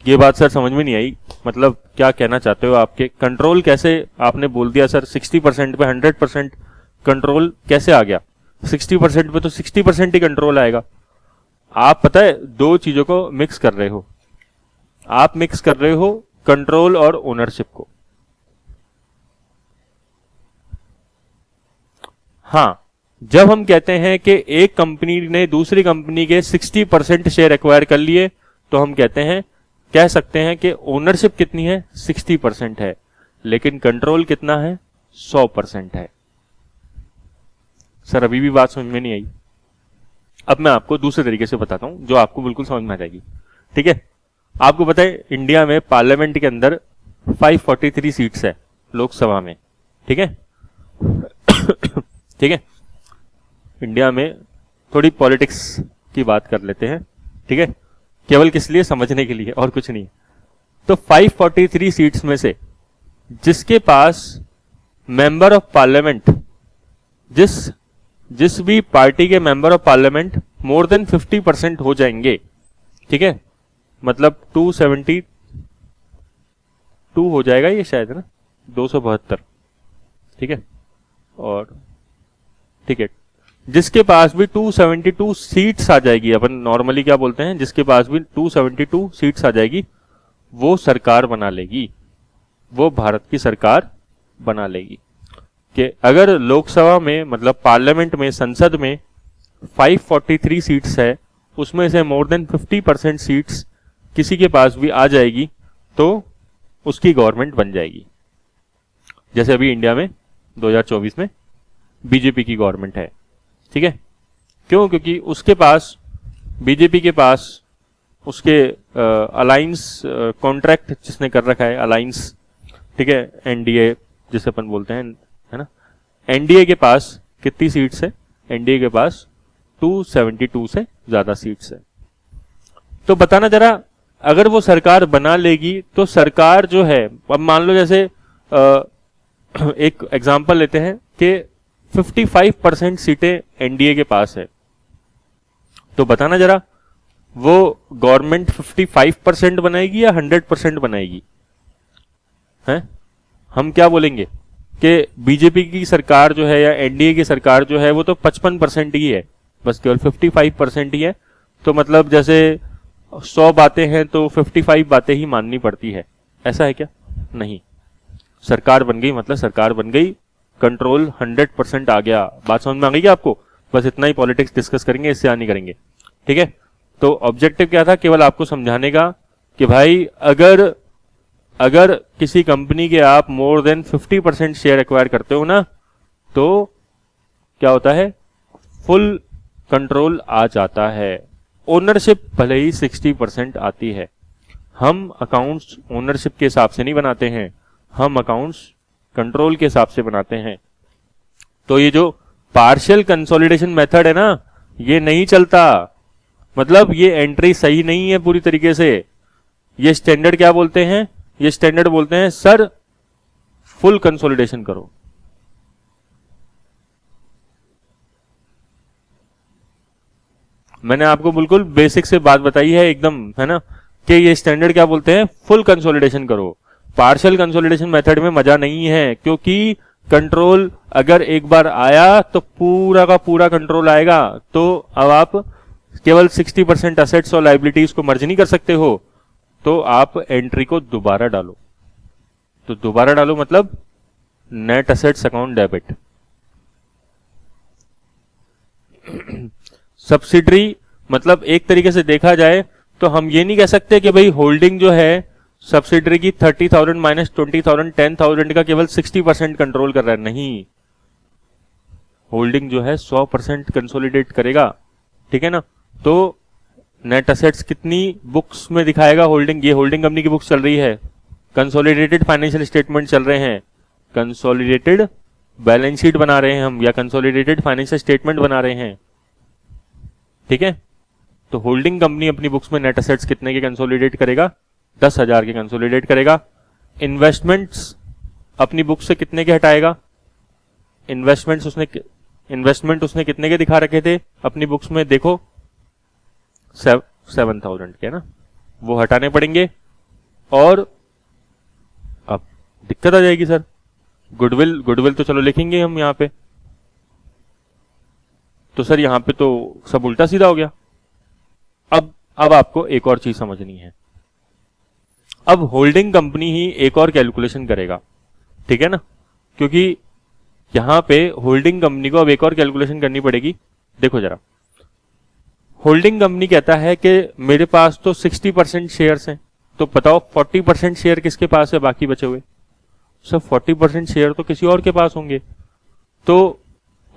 ये बात सर समझ में नहीं आई, मतलब क्या कहना चाहते हो आपके? कंट्रोल कैसे, आपने बोल दिया सर 60% पे 100% कंट्रोल कैसे आ गया? 60% पे तो 60% ही कंट्रोल आएगा। आप पता है दो चीजों को मिक्स कर रहे हो, आप मिक्स कर रहे हो कंट्रोल और ओनरशिप को। हां, जब हम कहते हैं कि एक कंपनी ने दूसरी कंपनी के 60% शेयर एक्वायर कर लिए तो हम कहते हैं, कह सकते हैं कि ओनरशिप कितनी है? 60% है, लेकिन कंट्रोल कितना है? 100% है। सर अभी भी बात समझ में नहीं आई। अब मैं आपको दूसरे तरीके से बताता हूं जो आपको बिल्कुल समझ में आ जाएगी। ठीक है, आपको पता है इंडिया में पार्लियामेंट के अंदर 543 सीट्स है लोकसभा में। ठीक है ठीक है, इंडिया में थोड़ी पॉलिटिक्स की बात कर लेते हैं। ठीक है, केवल किस लिए? समझने के लिए, और कुछ नहीं। तो 543 सीट्स में से जिसके पास मेंबर ऑफ पार्लियामेंट, जिस भी पार्टी के member of parliament more than 50% हो जाएंगे, ठीक है, मतलब 272 हो जाएगा ये शायद, है ना, 272। ठीक है, और ठीक है, जिसके पास भी 272 सीट्स आ जाएगी, अपन नॉर्मली क्या बोलते हैं, जिसके पास भी 272 सीट्स आ जाएगी, वो सरकार बना लेगी, वो भारत की सरकार बना लेगी। कि अगर लोकसभा में, मतलब पार्लियामेंट में, संसद में 543 सीट्स है, उसमें से मोर देन 50% सीट्स किसी के पास भी आ जाएगी तो उसकी गवर्नमेंट बन जाएगी। जैसे अभी इंडिया में 2024 में बीजेपी की गवर्नमेंट है। ठीक है, क्यों? क्योंकि उसके पास, बीजेपी के पास उसके अलायंस कॉन्ट्रैक्ट जिसने कर रखा है, अलायंस, ठीक है, एनडीए जिसे अपन बोलते हैं, है ना, एनडीए के पास कितनी सीट्स है? एनडीए के पास 272 से ज्यादा सीट्स है। तो बताना जरा, अगर वो सरकार बना लेगी तो सरकार जो है, अब मान लो जैसे एक एग्जांपल लेते हैं कि 55% सीटें एनडीए के पास है, तो बताना जरा वो गवर्नमेंट 55% बनाएगी या 100% बनाएगी? हैं? हम क्या बोलेंगे कि बीजेपी की सरकार जो है या एनडीए की सरकार जो है वो तो 55% ही है, बस केवल 55% ही है। तो मतलब जैसे 100 बातें हैं तो 55 बातें ही माननी पड़ती है, ऐसा है क्या? नहीं, सरकार बन गई मतलब सरकार बन गई, कंट्रोल 100% आ गया। बात समझ में आ गई क्या आपको? बस इतना ही पॉलिटिक्स डिस्कस करेंगे, इससे नहीं करेंगे। ठीक है, तो ऑब्जेक्टिव क्या था? केवल आपको समझाने का कि भाई अगर किसी कंपनी के आप मोर देन 50% शेयर एक्वायर करते हो ना, तो क्या होता है? फुल कंट्रोल आ जाता है। ओनरशिप भले ही 60% आती है। हम अकाउंट्स ओनरशिप के हिसाब से नहीं बनाते हैं, हम अकाउंट्स कंट्रोल के हिसाब से बनाते हैं। तो ये जो पार्शियल कंसोलिडेशन मेथड है ना, ये नहीं चलता, मतलब ये एंट्री सही नहीं है पूरी तरीके से। ये स्टैंडर्ड क्या बोलते हैं? ये स्टैंडर्ड बोलते हैं सर फुल कंसोलिडेशन करो। मैंने आपको बिल्कुल बेसिक से बात बताई है एकदम, है ना, कि ये स्टैंडर्ड क्या बोलते हैं? फुल कंसोलिडेशन करो। पार्शियल कंसोलिडेशन मेथड में मजा नहीं है, क्योंकि कंट्रोल अगर एक बार आया तो पूरा का पूरा कंट्रोल आएगा। तो अब आप केवल 60% असेट्स और लायबिलिटीज को मर्ज नहीं कर सकते हो, तो आप एंट्री को दोबारा डालो। तो दोबारा डालो मतलब net assets account debit. Subsidiary मतलब एक तरीके से देखा जाए तो हम ये नहीं कह सकते कि भाई होल्डिंग जो है सब्सिडरी की 30,000 माइनस 20,000 10,000 का केवल 60% कंट्रोल कर रहा है। नहीं, होल्डिंग जो है 100% कंसोलिडेट करेगा। ठीक है ना, तो नेट असेट्स कितनी बुक्स में दिखाएगा? होल्डिंग, ये होल्डिंग कंपनी की बुक्स चल रही है, कंसोलिडेटेड फाइनेंशियल स्टेटमेंट चल रहे हैं, कंसोलिडेटेड बैलेंस शीट बना रहे हैं हम, या कंसोलिडेटेड फाइनेंशियल स्टेटमेंट बना रहे हैं, ठीक है। तो होल्डिंग कंपनी अपनी बुक्स में नेट असेट्स कितने के कंसोलिडेट करेगा? 10,000 के कंसोलिडेट करेगा। इन्वेस्टमेंट्स अपनी बुक से कितने के हटाएगा? इन्वेस्टमेंट उसने कितने के दिखा रखे थे अपनी बुक्स में? देखो 7,000 के ना, वो हटाने पड़ेंगे। और अब दिक्कत आ जाएगी सर, गुडविल तो चलो लिखेंगे हम यहां पे, तो सर यहां पे तो सब उल्टा सीधा हो गया। अब आपको एक और चीज समझनी है। अब होल्डिंग कंपनी ही एक और कैलकुलेशन करेगा, ठीक है ना, क्योंकि यहां पे होल्डिंग कंपनी को अब एक और कैलकुलेशन करनी पड़ेगी। देखो जरा, होल्डिंग कंपनी कहता है कि मेरे पास तो 60% शेयर्स हैं, तो बताओ 40% शेयर किसके पास है बाकी बचे हुए? सब 40% शेयर तो किसी और के पास होंगे। तो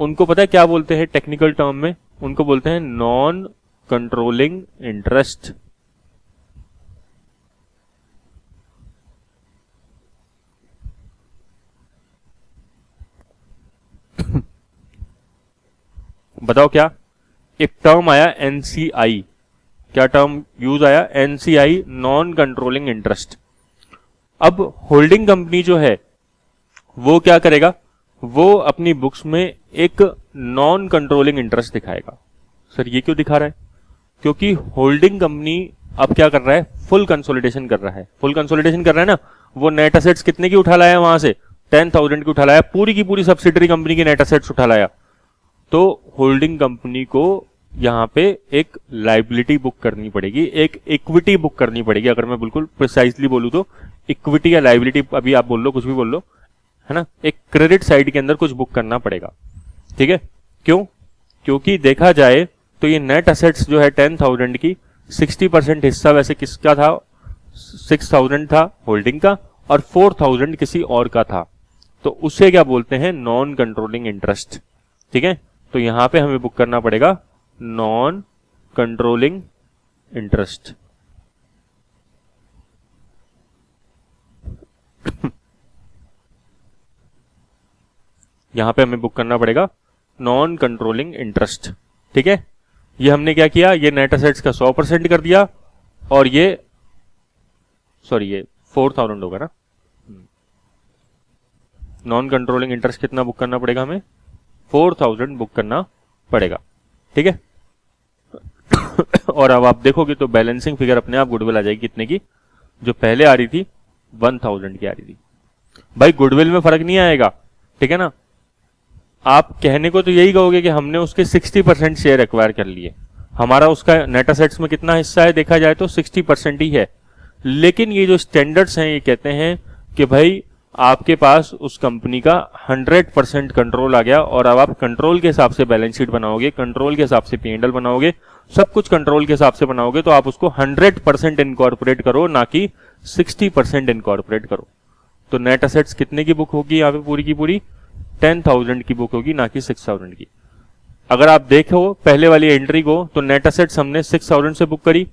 उनको पता है क्या बोलते हैं टेक्निकल टर्म में? उनको बोलते हैं नॉन कंट्रोलिंग इंटरेस्ट। बताओ क्या? एक टर्म आया एनसीआई, क्या टर्म यूज आया? NCI, non controlling interest. अब होल्डिंग कंपनी जो है वो क्या करेगा? वो अपनी बुक्स में एक नॉन कंट्रोलिंग इंटरेस्ट दिखाएगा। सर ये क्यों दिखा रहा है? क्योंकि होल्डिंग कंपनी अब क्या कर रहा है? फुल कंसोलिडेशन कर रहा है। फुल कंसोलिडेशन कर रहा है ना, वो नेट असेट्स कितने की उठा लाया? वहां से 10,000 की उठा लाया, पूरी की पूरी सब्सिडरी कंपनी की नेट असेट्स उठा लाया। तो होल्डिंग कंपनी को यहां पे एक लाइबिलिटी बुक करनी पड़ेगी, एक इक्विटी बुक करनी पड़ेगी। अगर मैं बिल्कुल प्रिसाइजली बोलूं तो इक्विटी या लाइबिलिटी, अभी आप बोल लो, कुछ भी बोल लो, है ना, एक क्रेडिट साइड के अंदर कुछ बुक करना पड़ेगा, ठीक है। क्यों? क्योंकि देखा जाए तो ये नेट असेट्स जो है 10,000 की 60% हिस्सा वैसे किसका था? 6,000 था होल्डिंग का, और 4,000 किसी और का था। तो उसे क्या बोलते हैं? नॉन कंट्रोलिंग इंटरेस्ट, ठीक है। तो यहां पे हमें बुक करना पड़ेगा नॉन कंट्रोलिंग इंटरेस्ट। यहां पे हमें बुक करना पड़ेगा नॉन कंट्रोलिंग इंटरेस्ट, ठीक है। ये हमने क्या किया? ये नेट असेट्स का 100% कर दिया, और ये 4,000 होगा ना। नॉन कंट्रोलिंग इंटरेस्ट कितना बुक करना पड़ेगा हमें? 4,000 बुक करना पड़ेगा, ठीक है। और अब आप देखोगे तो बैलेंसिंग फिगर अपने आप गुडविल आ जाएगी कितने की? जो पहले आ रही थी 1,000 की आ रही थी। भाई गुडविल में फर्क नहीं आएगा, ठीक है ना। आप कहने को तो यही कहोगे कि हमने उसके 60% शेयर एक्वायर कर लिए, हमारा उसका नेट असेट्स में कितना हिस्सा है? देखा जाए तो 60% ही है। लेकिन ये जो स्टैंडर्ड्स हैं ये कहते हैं कि भाई आपके पास उस कंपनी का 100% कंट्रोल आ गया, और अब आप कंट्रोल के हिसाब से बैलेंस शीट बनाओगे, कंट्रोल के हिसाब से P&L बनाओगे, सब कुछ कंट्रोल के हिसाब से बनाओगे, तो आप उसको 100% इनकॉर्पोरेट करो, ना कि 60% इनकॉर्पोरेट करो। तो नेट असेट्स कितने की बुक होगी यहाँ पे? पूरी की पूरी 10,000 की बुक होगी, ना कि 6,000 की। अगर आप देखो पहले वाली एंट्री को, तो नेट असेट्स हमने 6,000 से बुक करी,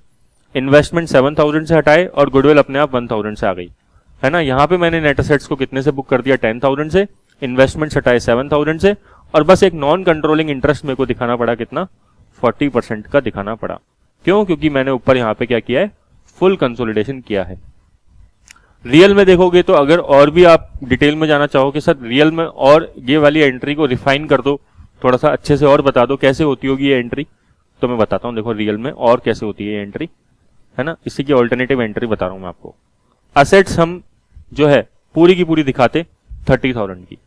इन्वेस्टमेंट 7,000 से हटाए, और गुडविल अपने आप 1,000 से आ गई, है ना। यहां पे मैंने नेट असेट्स को कितने से बुक कर दिया? 10,000 से, इन्वेस्टमेंट हटाए 7,000 से, और बस एक नॉन कंट्रोलिंग इंटरेस्ट मेरे को दिखाना पड़ा कितना? 40% का दिखाना पड़ा। क्यों? क्योंकि मैंने ऊपर यहां पे क्या किया है? फुल कंसोलिडेशन किया है। रियल में देखोगे तो अगर और भी आप डिटेल में जाना चाहो कि सर रियल में और ये वाली एंट्री को रिफाइन कर दो, थोड़ा सा अच्छे से और बता दो कैसे होती होगी ये एंट्री, तो मैं बताता हूं। देखो रियल में और कैसे होती है ये एंट्री, है ना, इसी की ऑल्टरनेटिव एंट्री बता रहा हूं मैं आपको। असेट्स हम जो है पूरी की पूरी दिखाते 30,000 की।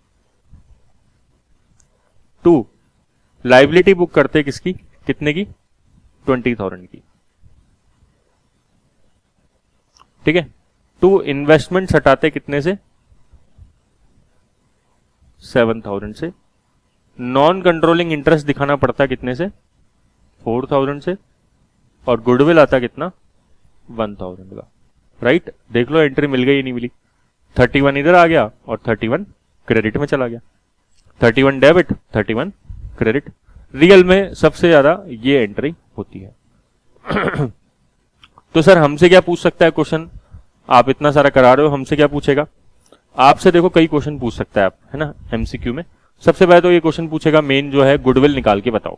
2 लाइबिलिटी बुक करते किसकी? कितने की? 20,000 की, ठीक है। 2 इन्वेस्टमेंट हटाते कितने से? 7,000 से। नॉन कंट्रोलिंग इंटरेस्ट दिखाना पड़ता कितने से? 4,000 से। और गुडविल आता कितना? 1,000 का, राइट। देख लो एंट्री मिल गई नहीं मिली। 31 इधर आ गया और 31 क्रेडिट में चला गया। 31 डेबिट, 31 क्रेडिट। रियल में सबसे ज्यादा ये एंट्री होती है, तो सर हमसे क्या पूछ सकता है क्वेश्चन, आप इतना सारा करा रहे हो, हमसे क्या पूछेगा? आपसे देखो कई क्वेश्चन पूछ सकता है आप, है ना, एमसीक्यू में। सबसे पहले तो ये क्वेश्चन पूछेगा मेन जो है, गुडविल निकाल के बताओ।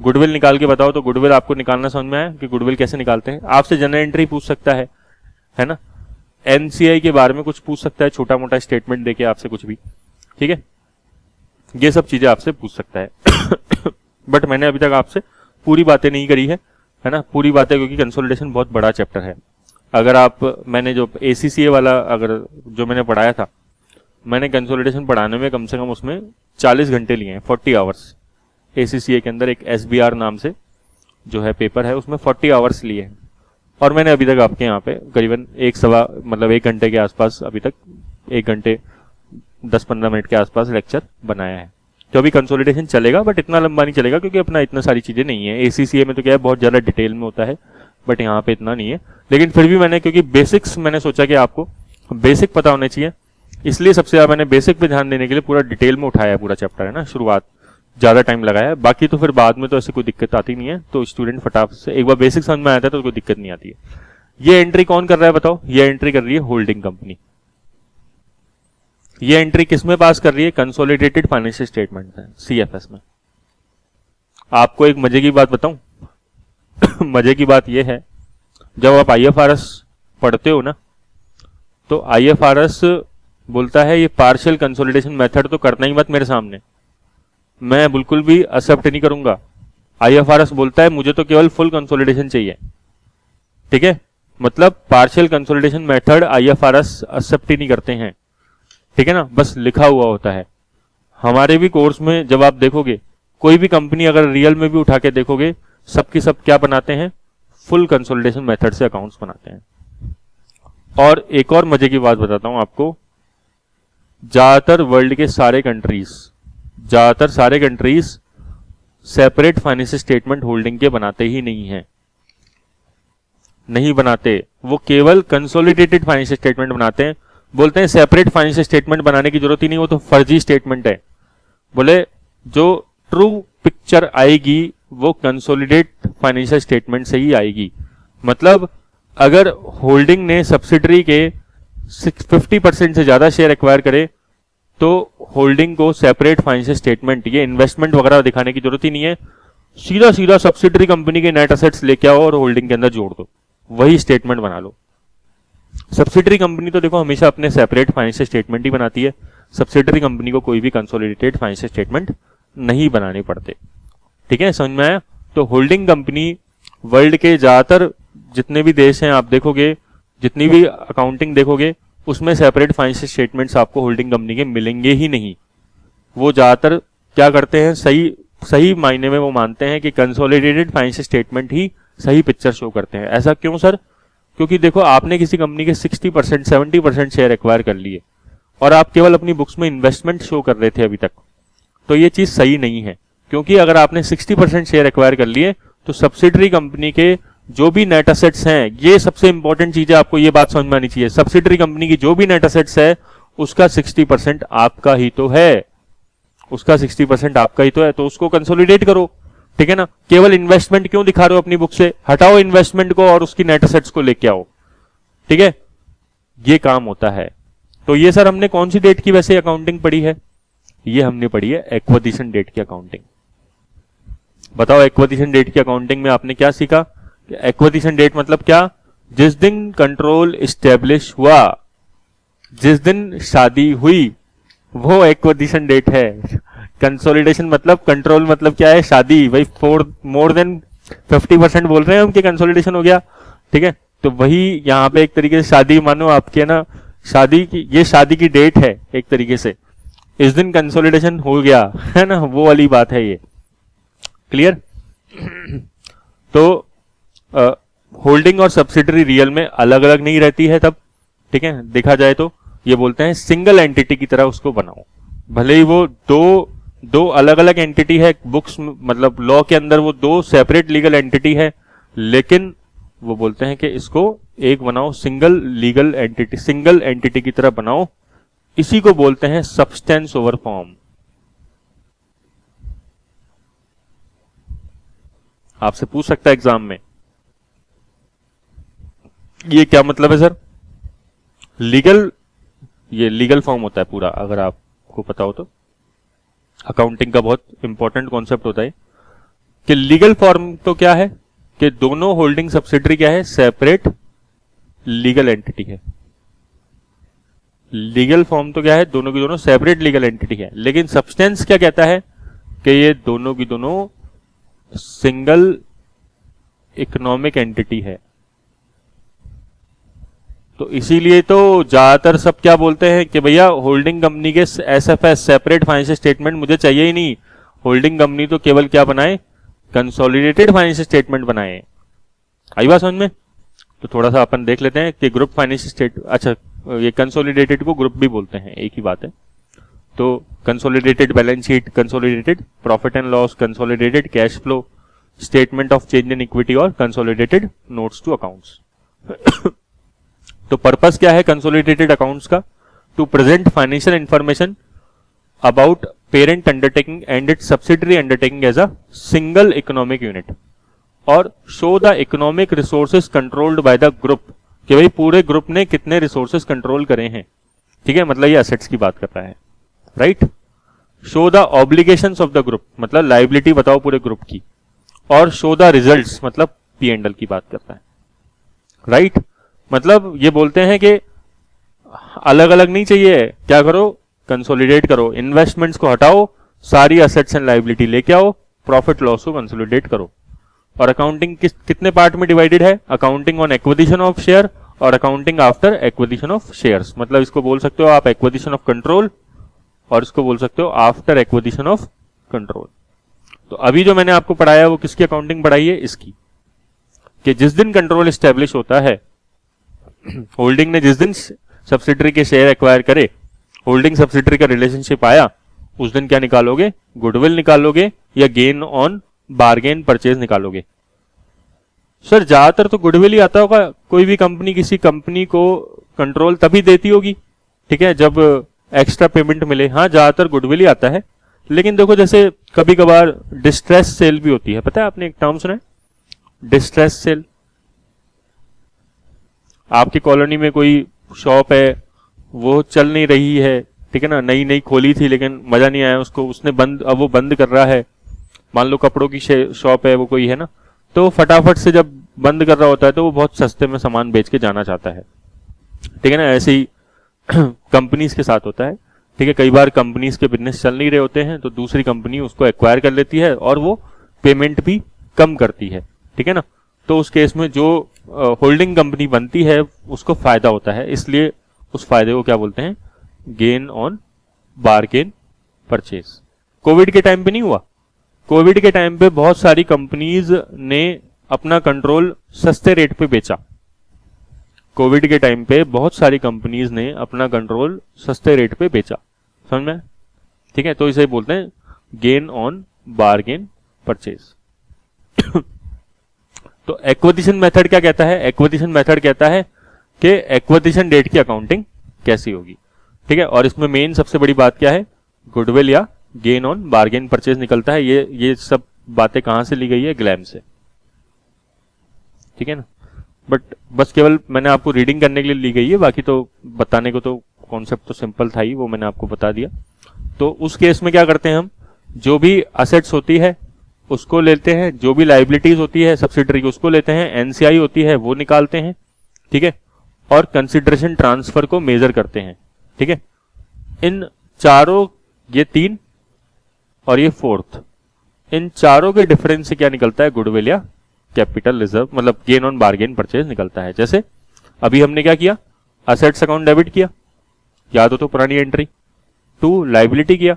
गुडविल निकाल के बताओ, तो गुडविल आपको निकालना समझ में आया कि गुडविल कैसे निकालते हैं। आपसे जनरल एंट्री पूछ सकता है ना। एनसीआई के बारे में कुछ पूछ सकता है, छोटा मोटा स्टेटमेंट देके आपसे कुछ भी, ठीक है, ये सब चीजें आपसे पूछ सकता है। बट मैंने अभी तक आपसे पूरी बातें नहीं करी है ना, पूरी बातें, क्योंकि कंसोलिडेशन बहुत बड़ा चैप्टर है। अगर आप, मैंने जो एसीसीए वाला अगर जो मैंने पढ़ाया था, मैंने कंसोलिडेशन पढ़ाने में कम से कम उसमें 40 घंटे लिए हैं, 40 आवर्स। एसीसीए के अंदर एक एसबीआर नाम से जो है पेपर है, उसमें 40 आवर्स लिए हैं। और मैंने अभी तक आपके यहाँ पे करीबन 1 घंटे के आसपास, अभी तक 1 घंटे 10-15 मिनट के आसपास लेक्चर बनाया है। तो अभी कंसोलिडेशन चलेगा, बट इतना लंबा नहीं चलेगा, क्योंकि अपना इतना सारी चीजें नहीं है। एसीसीए में तो क्या है, बहुत ज्यादा डिटेल में होता है, बट यहाँ पे इतना नहीं है। लेकिन फिर भी मैंने, क्योंकि बेसिक्स मैंने सोचा कि आपको बेसिक पता होने चाहिए, इसलिए सबसे ज्यादा मैंने बेसिक पे ध्यान देने के लिए पूरा डिटेल में उठाया है पूरा चैप्टर, है ना। शुरुआत ज्यादा टाइम लगाया है, बाकी तो फिर बाद में तो ऐसे कोई दिक्कत आती नहीं है। तो स्टूडेंट फटाफट से एक बार बेसिक समझ में आता है तो कोई दिक्कत नहीं आती है। ये एंट्री कौन कर रहा है बताओ? ये एंट्री कर रही है होल्डिंग कंपनी। ये एंट्री किसमें पास कर रही है? कंसोलिडेटेड फाइनेंशियल स्टेटमेंट है, सीएफएस में। आपको एक मजे की बात बताऊं? मजे की बात यह है, जब आप आईएफआरएस पढ़ते हो ना, तो आईएफआरएस बोलता है ये पार्शियल कंसोलिडेशन मेथड तो करना ही मत मेरे सामने, मैं बिल्कुल भी एक्सेप्ट नहीं करूंगा। आईएफआरएस बोलता है मुझे तो केवल फुल कंसोलिडेशन चाहिए, ठीक है। मतलब partial consolidation method IFRS accept ही नहीं करते हैं, ठीक है ना, बस लिखा हुआ होता है। हमारे भी कोर्स में जब आप देखोगे, कोई भी कंपनी अगर रियल में भी उठा के देखोगे, सबकी सब क्या बनाते हैं? फुल कंसोलिडेशन मेथड से अकाउंट्स बनाते हैं। और एक और मजे की बात बताता हूं आपको, ज्यादातर वर्ल्ड के सारे countries separate financial statement holding के बनाते ही नहीं है, नहीं बनाते। वो केवल कंसोलिडेटेड फाइनेंशियल स्टेटमेंट बनाते हैं। बोलते हैं सेपरेट फाइनेंशियल स्टेटमेंट बनाने की जरूरत ही नहीं, वो तो फर्जी स्टेटमेंट है। बोले जो ट्रू पिक्चर आएगी वो कंसोलिडेट फाइनेंशियल स्टेटमेंट से ही आएगी। मतलब अगर होल्डिंग ने सब्सिडरी के 50% से ज्यादा शेयर एक्वायर करे, तो होल्डिंग को सेपरेट फाइनेंशियल स्टेटमेंट, ये इन्वेस्टमेंट वगैरह दिखाने की जरूरत ही नहीं है। सीधा सीधा सब्सिडरी कंपनी के नेट एसेट्स लेके आओ और होल्डिंग के अंदर जोड़ दो, वही स्टेटमेंट बना लो। सब्सिडरी कंपनी तो देखो हमेशा अपने सेपरेट फाइनेंशियल स्टेटमेंट ही बनाती है। सब्सिडरी कंपनी को कोई भी कंसोलिडेटेड फाइनेंशियल स्टेटमेंट नहीं बनाने पड़ते, ठीक है, समझ में आया? तो होल्डिंग कंपनी वर्ल्ड के ज्यादातर जितने भी देश हैं आप देखोगे, जितनी भी अकाउंटिंग देखोगे, उसमें सेपरेट फाइनेंशियल स्टेटमेंट्स आपको होल्डिंग कंपनी के मिलेंगे ही नहीं। वो ज्यादातर क्या करते हैं, सही मायने में वो मानते हैं कि कंसोलिडेटेड फाइनेंशियल स्टेटमेंट ही सही पिक्चर शो करते हैं। ऐसा क्यों सर? क्योंकि देखो आपने किसी कंपनी के 60% 70% शेयर एक्वायर कर लिए और आप केवल अपनी बुक्स में इन्वेस्टमेंट शो कर रहे थे अभी तक, तो ये चीज सही नहीं है। क्योंकि अगर आपने 60% शेयर एक्वायर कर लिए, तो सब्सिडरी कंपनी के जो भी नेट एसेट्स हैं, ये सबसे इंपॉर्टेंट चीज है, आपको ये बात समझ में आनी चाहिए। सब्सिडरी कंपनी की जो भी नेट एसेट्स है, उसका 60% आपका ही तो है, उसका 60% आपका ही तो है, तो उसको कंसोलिडेट करो, ठीक है ना। केवल इन्वेस्टमेंट क्यों दिखा रहे हो अपनी बुक से? हटाओ इन्वेस्टमेंट को और उसकी नेट एसेट्स को लेके आओ, ठीक है, ये काम होता है। तो ये सर हमने कौन सी डेट की वैसे अकाउंटिंग पढ़ी है? ये हमने पढ़ी है एक्विजिशन डेट की अकाउंटिंग। बताओ एक्विजिशन डेट की अकाउंटिंग में आपने क्या सीखा? एक्विजिशन डेट मतलब क्या? जिस दिन कंट्रोल स्टेब्लिश हुआ, जिस दिन शादी हुई, वो एक्विजिशन डेट है। कंसोलिडेशन मतलब, कंट्रोल मतलब क्या है? शादी। भाई मोर देन 50% बोल रहे हैं हम कि कंसोलिडेशन हो गया, ठीक है। तो वही यहाँ पे एक तरीके से शादी मानो आपके ना, शादी की, ये शादी की डेट है एक तरीके से, इस दिन कंसोलिडेशन हो गया, है ना, वो वाली बात है ये। क्लियर? तो होल्डिंग और सब्सिडरी रियल में अलग अलग नहीं रहती है तब, ठीक है। देखा जाए तो ये बोलते हैं सिंगल एंटिटी की तरह उसको बनाओ, भले ही वो दो अलग अलग एंटिटी है बुक्स, मतलब लॉ के अंदर वो दो सेपरेट लीगल एंटिटी है, लेकिन वो बोलते हैं कि इसको एक बनाओ, single legal entity, single entity की तरह बनाओ। इसी को बोलते हैं सब्सटेंस ओवर फॉर्म। आपसे पूछ सकता है एग्जाम में ये क्या मतलब है सर? लीगल, ये लीगल फॉर्म होता है पूरा, अगर आपको पता हो तो। अकाउंटिंग का बहुत इंपॉर्टेंट कॉन्सेप्ट होता है कि लीगल फॉर्म तो क्या है कि दोनों होल्डिंग सब्सिडरी क्या है? सेपरेट लीगल एंटिटी है। लीगल फॉर्म तो क्या है? दोनों की दोनों सेपरेट लीगल एंटिटी है। लेकिन सब्सटेंस क्या कहता है कि ये दोनों की दोनों सिंगल इकोनॉमिक एंटिटी है। तो इसीलिए तो ज्यादातर सब क्या बोलते हैं कि भैया होल्डिंग कंपनी के एसएफएस, सेपरेट फाइनेंशियल स्टेटमेंट मुझे चाहिए ही नहीं, होल्डिंग कंपनी तो केवल क्या बनाए? कंसोलिडेटेड फाइनेंशियल स्टेटमेंट बनाए। आई बात समझ में? तो थोड़ा सा अपन देख लेते हैं कि ग्रुप फाइनेंशियल स्टेट, अच्छा ये कंसोलिडेटेड को ग्रुप भी बोलते हैं, एक ही बात है। तो consolidated balance sheet, consolidated profit and loss, consolidated cash flow statement of change in equity और कंसोलिडेटेड नोट्स टू अकाउंट्स। तो पर्पस क्या है कंसोलिडेटेड अकाउंट्स का? To present financial information about parent undertaking and its subsidiary undertaking as a single economic unit और show the economic resources controlled by the group, कि भाई पूरे group ने कितने रिसोर्सेज कंट्रोल करे हैं। ठीक है, मतलब ये एसेट्स की बात कर रहा है, right. Show the obligations of the group, मतलब लाइबिलिटी बताओ पूरे ग्रुप की, और शो द रिजल्ट्स, मतलब पी एंड एल की बात करता है, राइट। मतलब ये बोलते हैं कि अलग अलग नहीं चाहिए, क्या करो? कंसोलिडेट करो, इन्वेस्टमेंट्स को हटाओ, सारी एसेट्स एंड लाइबिलिटी लेके आओ, प्रॉफिट लॉस को कंसोलिडेट करो। और अकाउंटिंग कितने पार्ट में डिवाइडेड है? Accounting on acquisition of share और accounting after acquisition of shares. मतलब इसको बोल सकते हो आप एक्विजिशन ऑफ कंट्रोल और इसको बोल सकते हो आफ्टर एक्विजिशन ऑफ कंट्रोल। तो अभी जो मैंने आपको पढ़ाया वो किसकी अकाउंटिंग पढ़ाई है? इसकी, कि जिस दिन कंट्रोल एस्टेब्लिश होता है, होल्डिंग ने जिस दिन सब्सिडरी के शेयर एक्वायर करे, होल्डिंग सब्सिडरी का रिलेशनशिप आया, उस दिन क्या निकालोगे? गुडविल निकालोगे या गेन ऑन बार्गेन परचेज निकालोगे। सर ज्यादातर तो गुडविल ही आता होगा, कोई भी कंपनी किसी कंपनी को कंट्रोल तभी देती होगी, ठीक है, जब एक्स्ट्रा पेमेंट मिले। हाँ, ज्यादातर गुडविल ही आता है। लेकिन देखो जैसे कभी कभार डिस्ट्रेस सेल भी होती है, पता है आपने एक टर्म सुना है? Distress cell. आपकी कॉलोनी में कोई शॉप है, वो चल नहीं रही है, ठीक है ना, नई नई खोली थी लेकिन मजा नहीं आया उसको, उसने बंद, अब वो बंद कर रहा है। मान लो कपड़ों की शॉप है वो कोई है ना, तो फटाफट से जब बंद कर रहा होता है तो वो बहुत सस्ते में सामान बेच के जाना चाहता है, ठीक है ना। ऐसे ही कंपनीज के साथ होता है, ठीक है। कई बार कंपनीज के बिजनेस चल नहीं रहे होते हैं तो दूसरी कंपनी उसको एक्वायर कर लेती है और वो पेमेंट भी कम करती है, ठीक है ना। तो उस केस में जो होल्डिंग कंपनी बनती है उसको फायदा होता है, इसलिए उस फायदे को क्या बोलते हैं? Gain on bargain purchase. Covid के टाइम पे नहीं हुआ? कोविड के टाइम पे बहुत सारी कंपनीज ने अपना कंट्रोल सस्ते रेट पे बेचा। कोविड के टाइम पे बहुत सारी कंपनीज ने अपना कंट्रोल सस्ते रेट पे बेचा, समझ में? ठीक है, तो इसे बोलते हैं गेन ऑन बार्गेन परचेज। तो एक्विजिशन मेथड क्या कहता है? एक्विजिशन मेथड कहता है कि एक्विजिशन डेट की अकाउंटिंग कैसी होगी, ठीक है। और इसमें मेन सबसे बड़ी बात क्या है? गुडविल या गेन ऑन बार्गेन परचेज निकलता है। ये सब बातें कहां से ली गई है? ग्लैम से, ठीक है ना। बट बस केवल मैंने आपको रीडिंग करने के लिए ली गई है, बाकी तो बताने को तो कॉन्सेप्ट तो सिंपल था ही, वो मैंने आपको बता दिया। तो उस केस में क्या करते हैं हम? जो भी असेट्स होती है उसको लेते हैं, जो भी लाइबिलिटीज होती है सब्सिडरी की उसको लेते हैं, एनसीआई होती है वो निकालते हैं, ठीक है, और कंसिडरेशन ट्रांसफर को मेजर करते हैं, ठीक है। इन चारों, ये तीन और ये फोर्थ, इन चारों के डिफरेंस से क्या निकलता है? गुडविल या कैपिटल रिजर्व, मतलब गेन ऑन बार्गेन परचेज निकलता है। जैसे अभी हमने क्या किया? असेट्स अकाउंट डेबिट किया, याद हो तो पुरानी एंट्री। टू, लाइबिलिटी किया,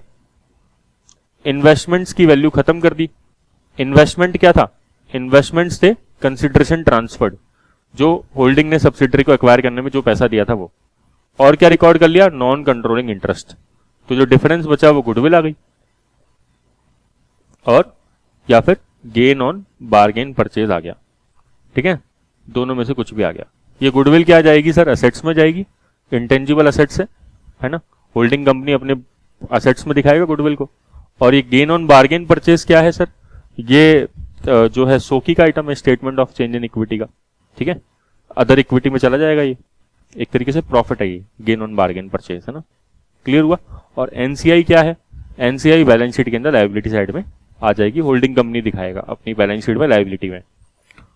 इन्वेस्टमेंट्स की वैल्यू खत्म कर दी। इन्वेस्टमेंट क्या था? इन्वेस्टमेंट्स थे कंसिडरेशन ट्रांसफर्ड, जो होल्डिंग ने सब्सिडरी को एक्वायर करने में जो पैसा दिया था वो। और क्या रिकॉर्ड कर लिया? Non controlling interest. तो जो डिफरेंस बचा वो गुडविल आ गई, और या फिर गेन ऑन बार्गेन परचेज आ गया, ठीक है। दोनों में से कुछ भी आ गया। ये गुडविल क्या आ जाएगी सर? असेट्स में जाएगी, इंटेंजिबल असेट्स है ना। होल्डिंग कंपनी अपने असेट्स में दिखाएगा गुडविल को। और ये गेन ऑन बार्गेन परचेज क्या है सर? ये जो है सोकी का आइटम है, statement of change in equity का, ठीक है। अदर इक्विटी में चला जाएगा, ये एक तरीके से प्रॉफिट है, ये गेन ऑन बार्गेन परचेज है ना, क्लियर हुआ। और एनसीआई क्या है, एनसीआई बैलेंस शीट के अंदर लायबिलिटी साइड में आ जाएगी, होल्डिंग कंपनी दिखाएगा अपनी बैलेंस शीट में लायबिलिटी में।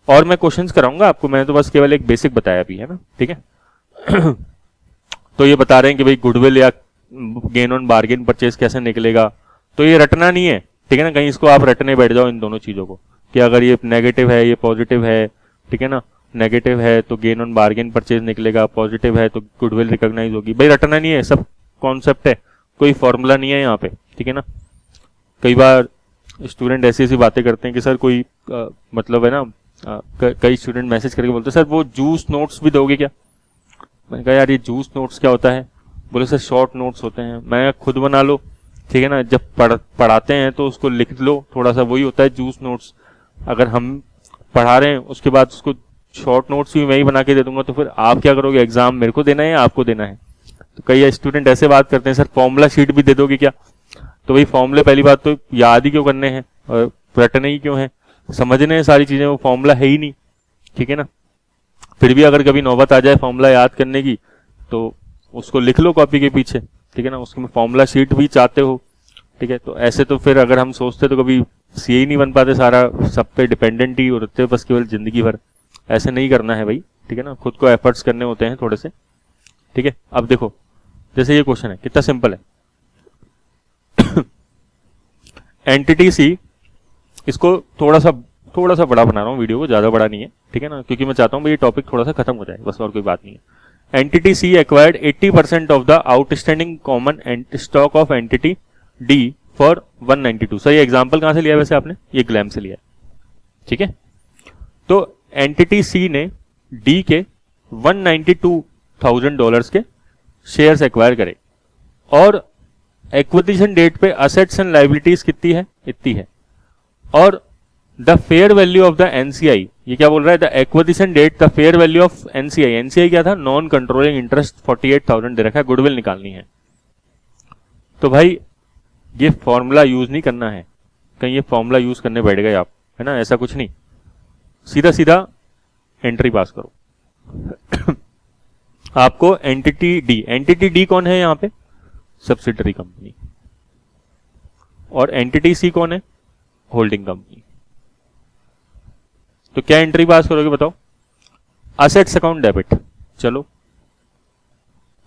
और मैं क्वेश्चंस कराऊंगा आपको, मैंने तो बस केवल एक बेसिक बताया अभी है ना, ठीक है। तो ये बता रहे हैं कि भाई गुडविल या गेन ऑन बार्गेन परचेज कैसे निकलेगा, तो ये रटना नहीं है, ठीक है ना, कहीं इसको आप रटने बैठ जाओ इन दोनों चीजों को कि अगर ये नेगेटिव है ये पॉजिटिव है, ठीक है ना, नेगेटिव है तो गेन ऑन बार्गेन परचेज निकलेगा, पॉजिटिव है तो गुडविल रिकॉग्नाइज होगी, भाई रटना नहीं है, सब कॉन्सेप्ट है, कोई फॉर्मूला नहीं है यहाँ पे, ठीक है ना। कई बार स्टूडेंट ऐसी ऐसी बातें करते हैं कि सर कोई मतलब है ना, कई स्टूडेंट मैसेज करके बोलते हैं सर वो जूस नोट्स भी दोगे क्या। मैंने कहा यार ये जूस नोट्स क्या होता है, बोले सर शॉर्ट नोट्स होते हैं। मैं खुद बना लो, ठीक है ना, जब पढ़ाते हैं तो उसको लिख लो, थोड़ा सा वही होता है जूस नोट्स। अगर हम पढ़ा रहे हैं उसके बाद उसको शॉर्ट नोट्स भी मैं ही बना के दे दूंगा, तो फिर आप क्या करोगे, एग्जाम मेरे को देना है या आपको देना है। तो कई स्टूडेंट ऐसे बात करते हैं सर फॉर्मूला शीट भी दे दोगे क्या। तो भाई फॉर्मूले पहली बात तो याद ही क्यों करने हैं और रटने ही क्यों है, समझने हैं सारी चीजें, वो फॉर्मूला है ही नहीं, ठीक है ना। फिर भी अगर कभी नौबत आ जाए फॉर्मूला याद करने की तो उसको लिख लो कॉपी के पीछे, ठीक है ना, उसमें फॉर्मूला शीट भी चाहते हो, ठीक है। तो ऐसे तो फिर अगर हम सोचते तो कभी सीए ही नहीं बन पाते, सारा सब पे डिपेंडेंट ही होते बस केवल जिंदगी भर। ऐसे नहीं करना है भाई, ठीक है ना, खुद को एफर्ट्स करने होते हैं थोड़े से, ठीक है। अब देखो जैसे ये क्वेश्चन है कितना सिंपल है। एंटिटी सी, इसको थोड़ा सा बड़ा बना रहा हूँ वीडियो को, ज्यादा बड़ा नहीं है, ठीक है ना, क्योंकि मैं चाहता हूँ ये टॉपिक थोड़ा सा खत्म हो जाए, बस और कोई बात नहीं है। Entity C acquired 80% of the outstanding common stock of entity D for 192। Sir ये एग्जांपल कहां से लिया वैसे आपने, ये ग्लैम से लिया, ठीक है। तो एंटिटी सी ने डी के $192,000 के शेयर्स एक्वायर करे और एक्विजिशन डेट पे असेट्स एंड लायबिलिटीज कितनी है, इतनी है, और the fair value of the NCI, ये क्या बोल रहा है, the acquisition date the fair value of NCI, NCI क्या था, नॉन कंट्रोलिंग इंटरेस्ट 48,000 दे रखा है, गुडविल निकालनी है। तो भाई ये फॉर्मूला यूज नहीं करना है, कहीं ये फॉर्मूला यूज करने बैठ गए आप, है ना, ऐसा कुछ नहीं, सीधा सीधा एंट्री पास करो। आपको एंटिटी डी कौन है यहाँ पे, सब्सिडरी कंपनी, और एंटिटी सी कौन है, होल्डिंग कंपनी। तो क्या एंट्री पास करोगे बताओ, असेट्स अकाउंट डेबिट, चलो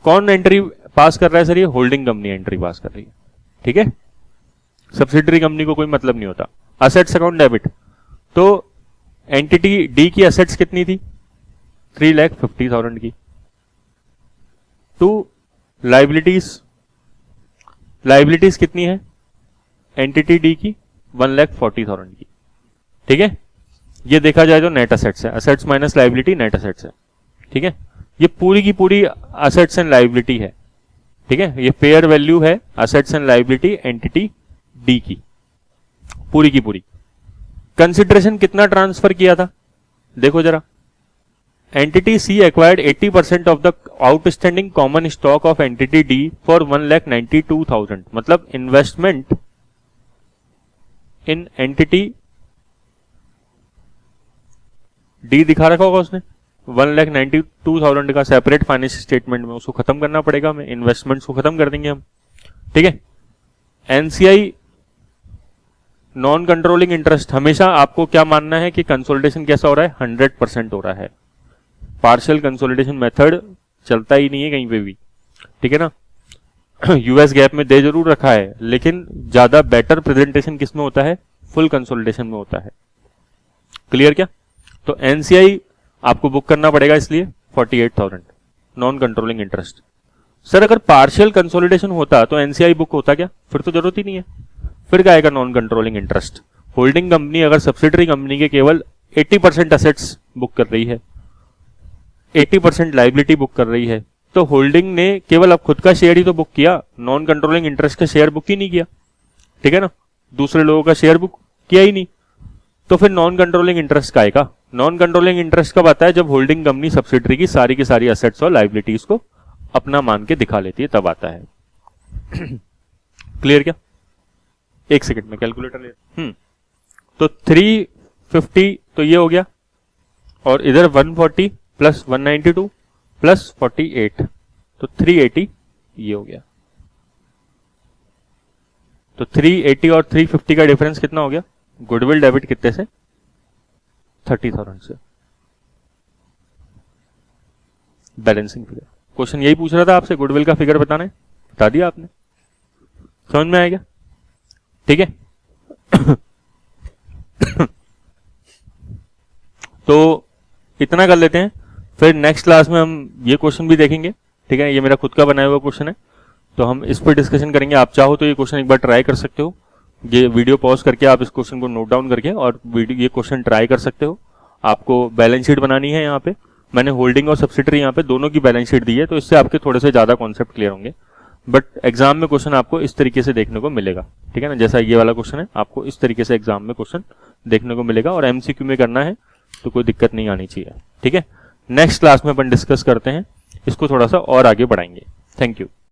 कौन एंट्री पास कर रहा है सर, ये होल्डिंग कंपनी एंट्री पास कर रही है, ठीक है, सब्सिडरी कंपनी को कोई मतलब नहीं होता। असेट्स अकाउंट डेबिट, तो एंटिटी डी की असेट्स कितनी थी, 3,50,000 की, टू लाइबिलिटीज कितनी है एंटिटी डी की, 1,40,000 की, ठीक है। ये देखा जाए तो नेट असेट्स है, assets minus liability net assets है, ठीक है। ये पूरी की पूरी असेट्स एंड लाइबिलिटी है, ठीक है, ये फेयर वैल्यू है assets and liability entity D की पूरी की पूरी। कंसिडरेशन कितना ट्रांसफर किया था देखो जरा, entity C acquired 80% of the outstanding common stock of entity D for 1,92,000, मतलब इन्वेस्टमेंट इन एंटिटी डी दिखा रखा होगा उसने, 1,92,000 का सेपरेट फाइनेंशियल स्टेटमेंट में, उसको खत्म करना पड़ेगा हमें, इन्वेस्टमेंट्स को खत्म कर देंगे हम, ठीक है। एनसीआई नॉन कंट्रोलिंग इंटरेस्ट, हमेशा आपको क्या मानना है कि कंसोलिडेशन कैसा हो रहा है, 100% हो रहा है, पार्शियल कंसोलिडेशन मेथड चलता ही नहीं है कहीं पे भी, ठीक है ना। यूएस गैप में दे जरूर रखा है, लेकिन ज्यादा बेटर प्रेजेंटेशन किसमें होता है, फुल कंसोलिडेशन में होता है, क्लियर क्या। तो एनसीआई आपको बुक करना पड़ेगा इसलिए 48,000 नॉन कंट्रोलिंग इंटरेस्ट। सर अगर पार्शियल कंसोलिडेशन होता तो एनसीआई बुक होता क्या, फिर तो जरूरत ही नहीं है, फिर क्या आएगा non controlling interest. Holding company अगर सब्सिडरी कंपनी के केवल 80% असेट्स बुक कर रही है, 80% लाइबिलिटी बुक कर रही है, तो होल्डिंग ने केवल अब खुद का शेयर ही तो बुक किया, नॉन कंट्रोलिंग इंटरेस्ट का शेयर बुक ही नहीं किया, ठीक है ना, दूसरे लोगों का शेयर बुक किया ही नहीं, तो फिर नॉन कंट्रोलिंग इंटरेस्ट का आएगा। नॉन कंट्रोलिंग इंटरेस्ट कब आता है, जब होल्डिंग कंपनी सब्सिडरी की सारी असेट्स और लाइबिलिटीज को अपना मान के दिखा लेती है, तब आता है। क्लियर क्या, एक सेकंड में कैलकुलेटर ले। तो 350 तो ये हो गया, और इधर 140 प्लस 192 प्लस 48, तो 380 ये हो गया। तो 380 और 350 का डिफरेंस कितना हो गया? गुडविल डेबिट कितने से? 30,000 से। बैलेंसिंग फिगर, क्वेश्चन यही पूछ रहा था आपसे, गुडविल का फिगर बताना है, बता दिया आपने। समझ में आएगा? ठीक है। तो इतना कर लेते हैं, फिर नेक्स्ट क्लास में हम ये क्वेश्चन भी देखेंगे। ठीक है, ये मेरा खुद का बनाया हुआ क्वेश्चन है, तो हम इस पर डिस्कशन करेंगे। आप चाहो तो ये क्वेश्चन एक बार ट्राई कर सकते हो, ये वीडियो पॉज करके आप इस क्वेश्चन को नोट डाउन करके और वीडियो ये क्वेश्चन ट्राई कर सकते हो। आपको बैलेंस शीट बनानी है, यहाँ पे मैंने होल्डिंग और सब्सिडरी यहाँ पे दोनों की बैलेंस शीट दी है, तो इससे आपके थोड़े से ज्यादा कॉन्सेप्ट क्लियर होंगे। बट एग्जाम में क्वेश्चन आपको इस तरीके से देखने को मिलेगा। ठीक है ना, जैसा ये वाला क्वेश्चन है, आपको इस तरीके से एग्जाम में क्वेश्चन देखने को मिलेगा, और एमसीक्यू में करना है तो कोई दिक्कत नहीं आनी चाहिए। ठीक है, नेक्स्ट क्लास में अपन डिस्कस करते हैं, इसको थोड़ा सा और आगे बढ़ाएंगे। Thank you.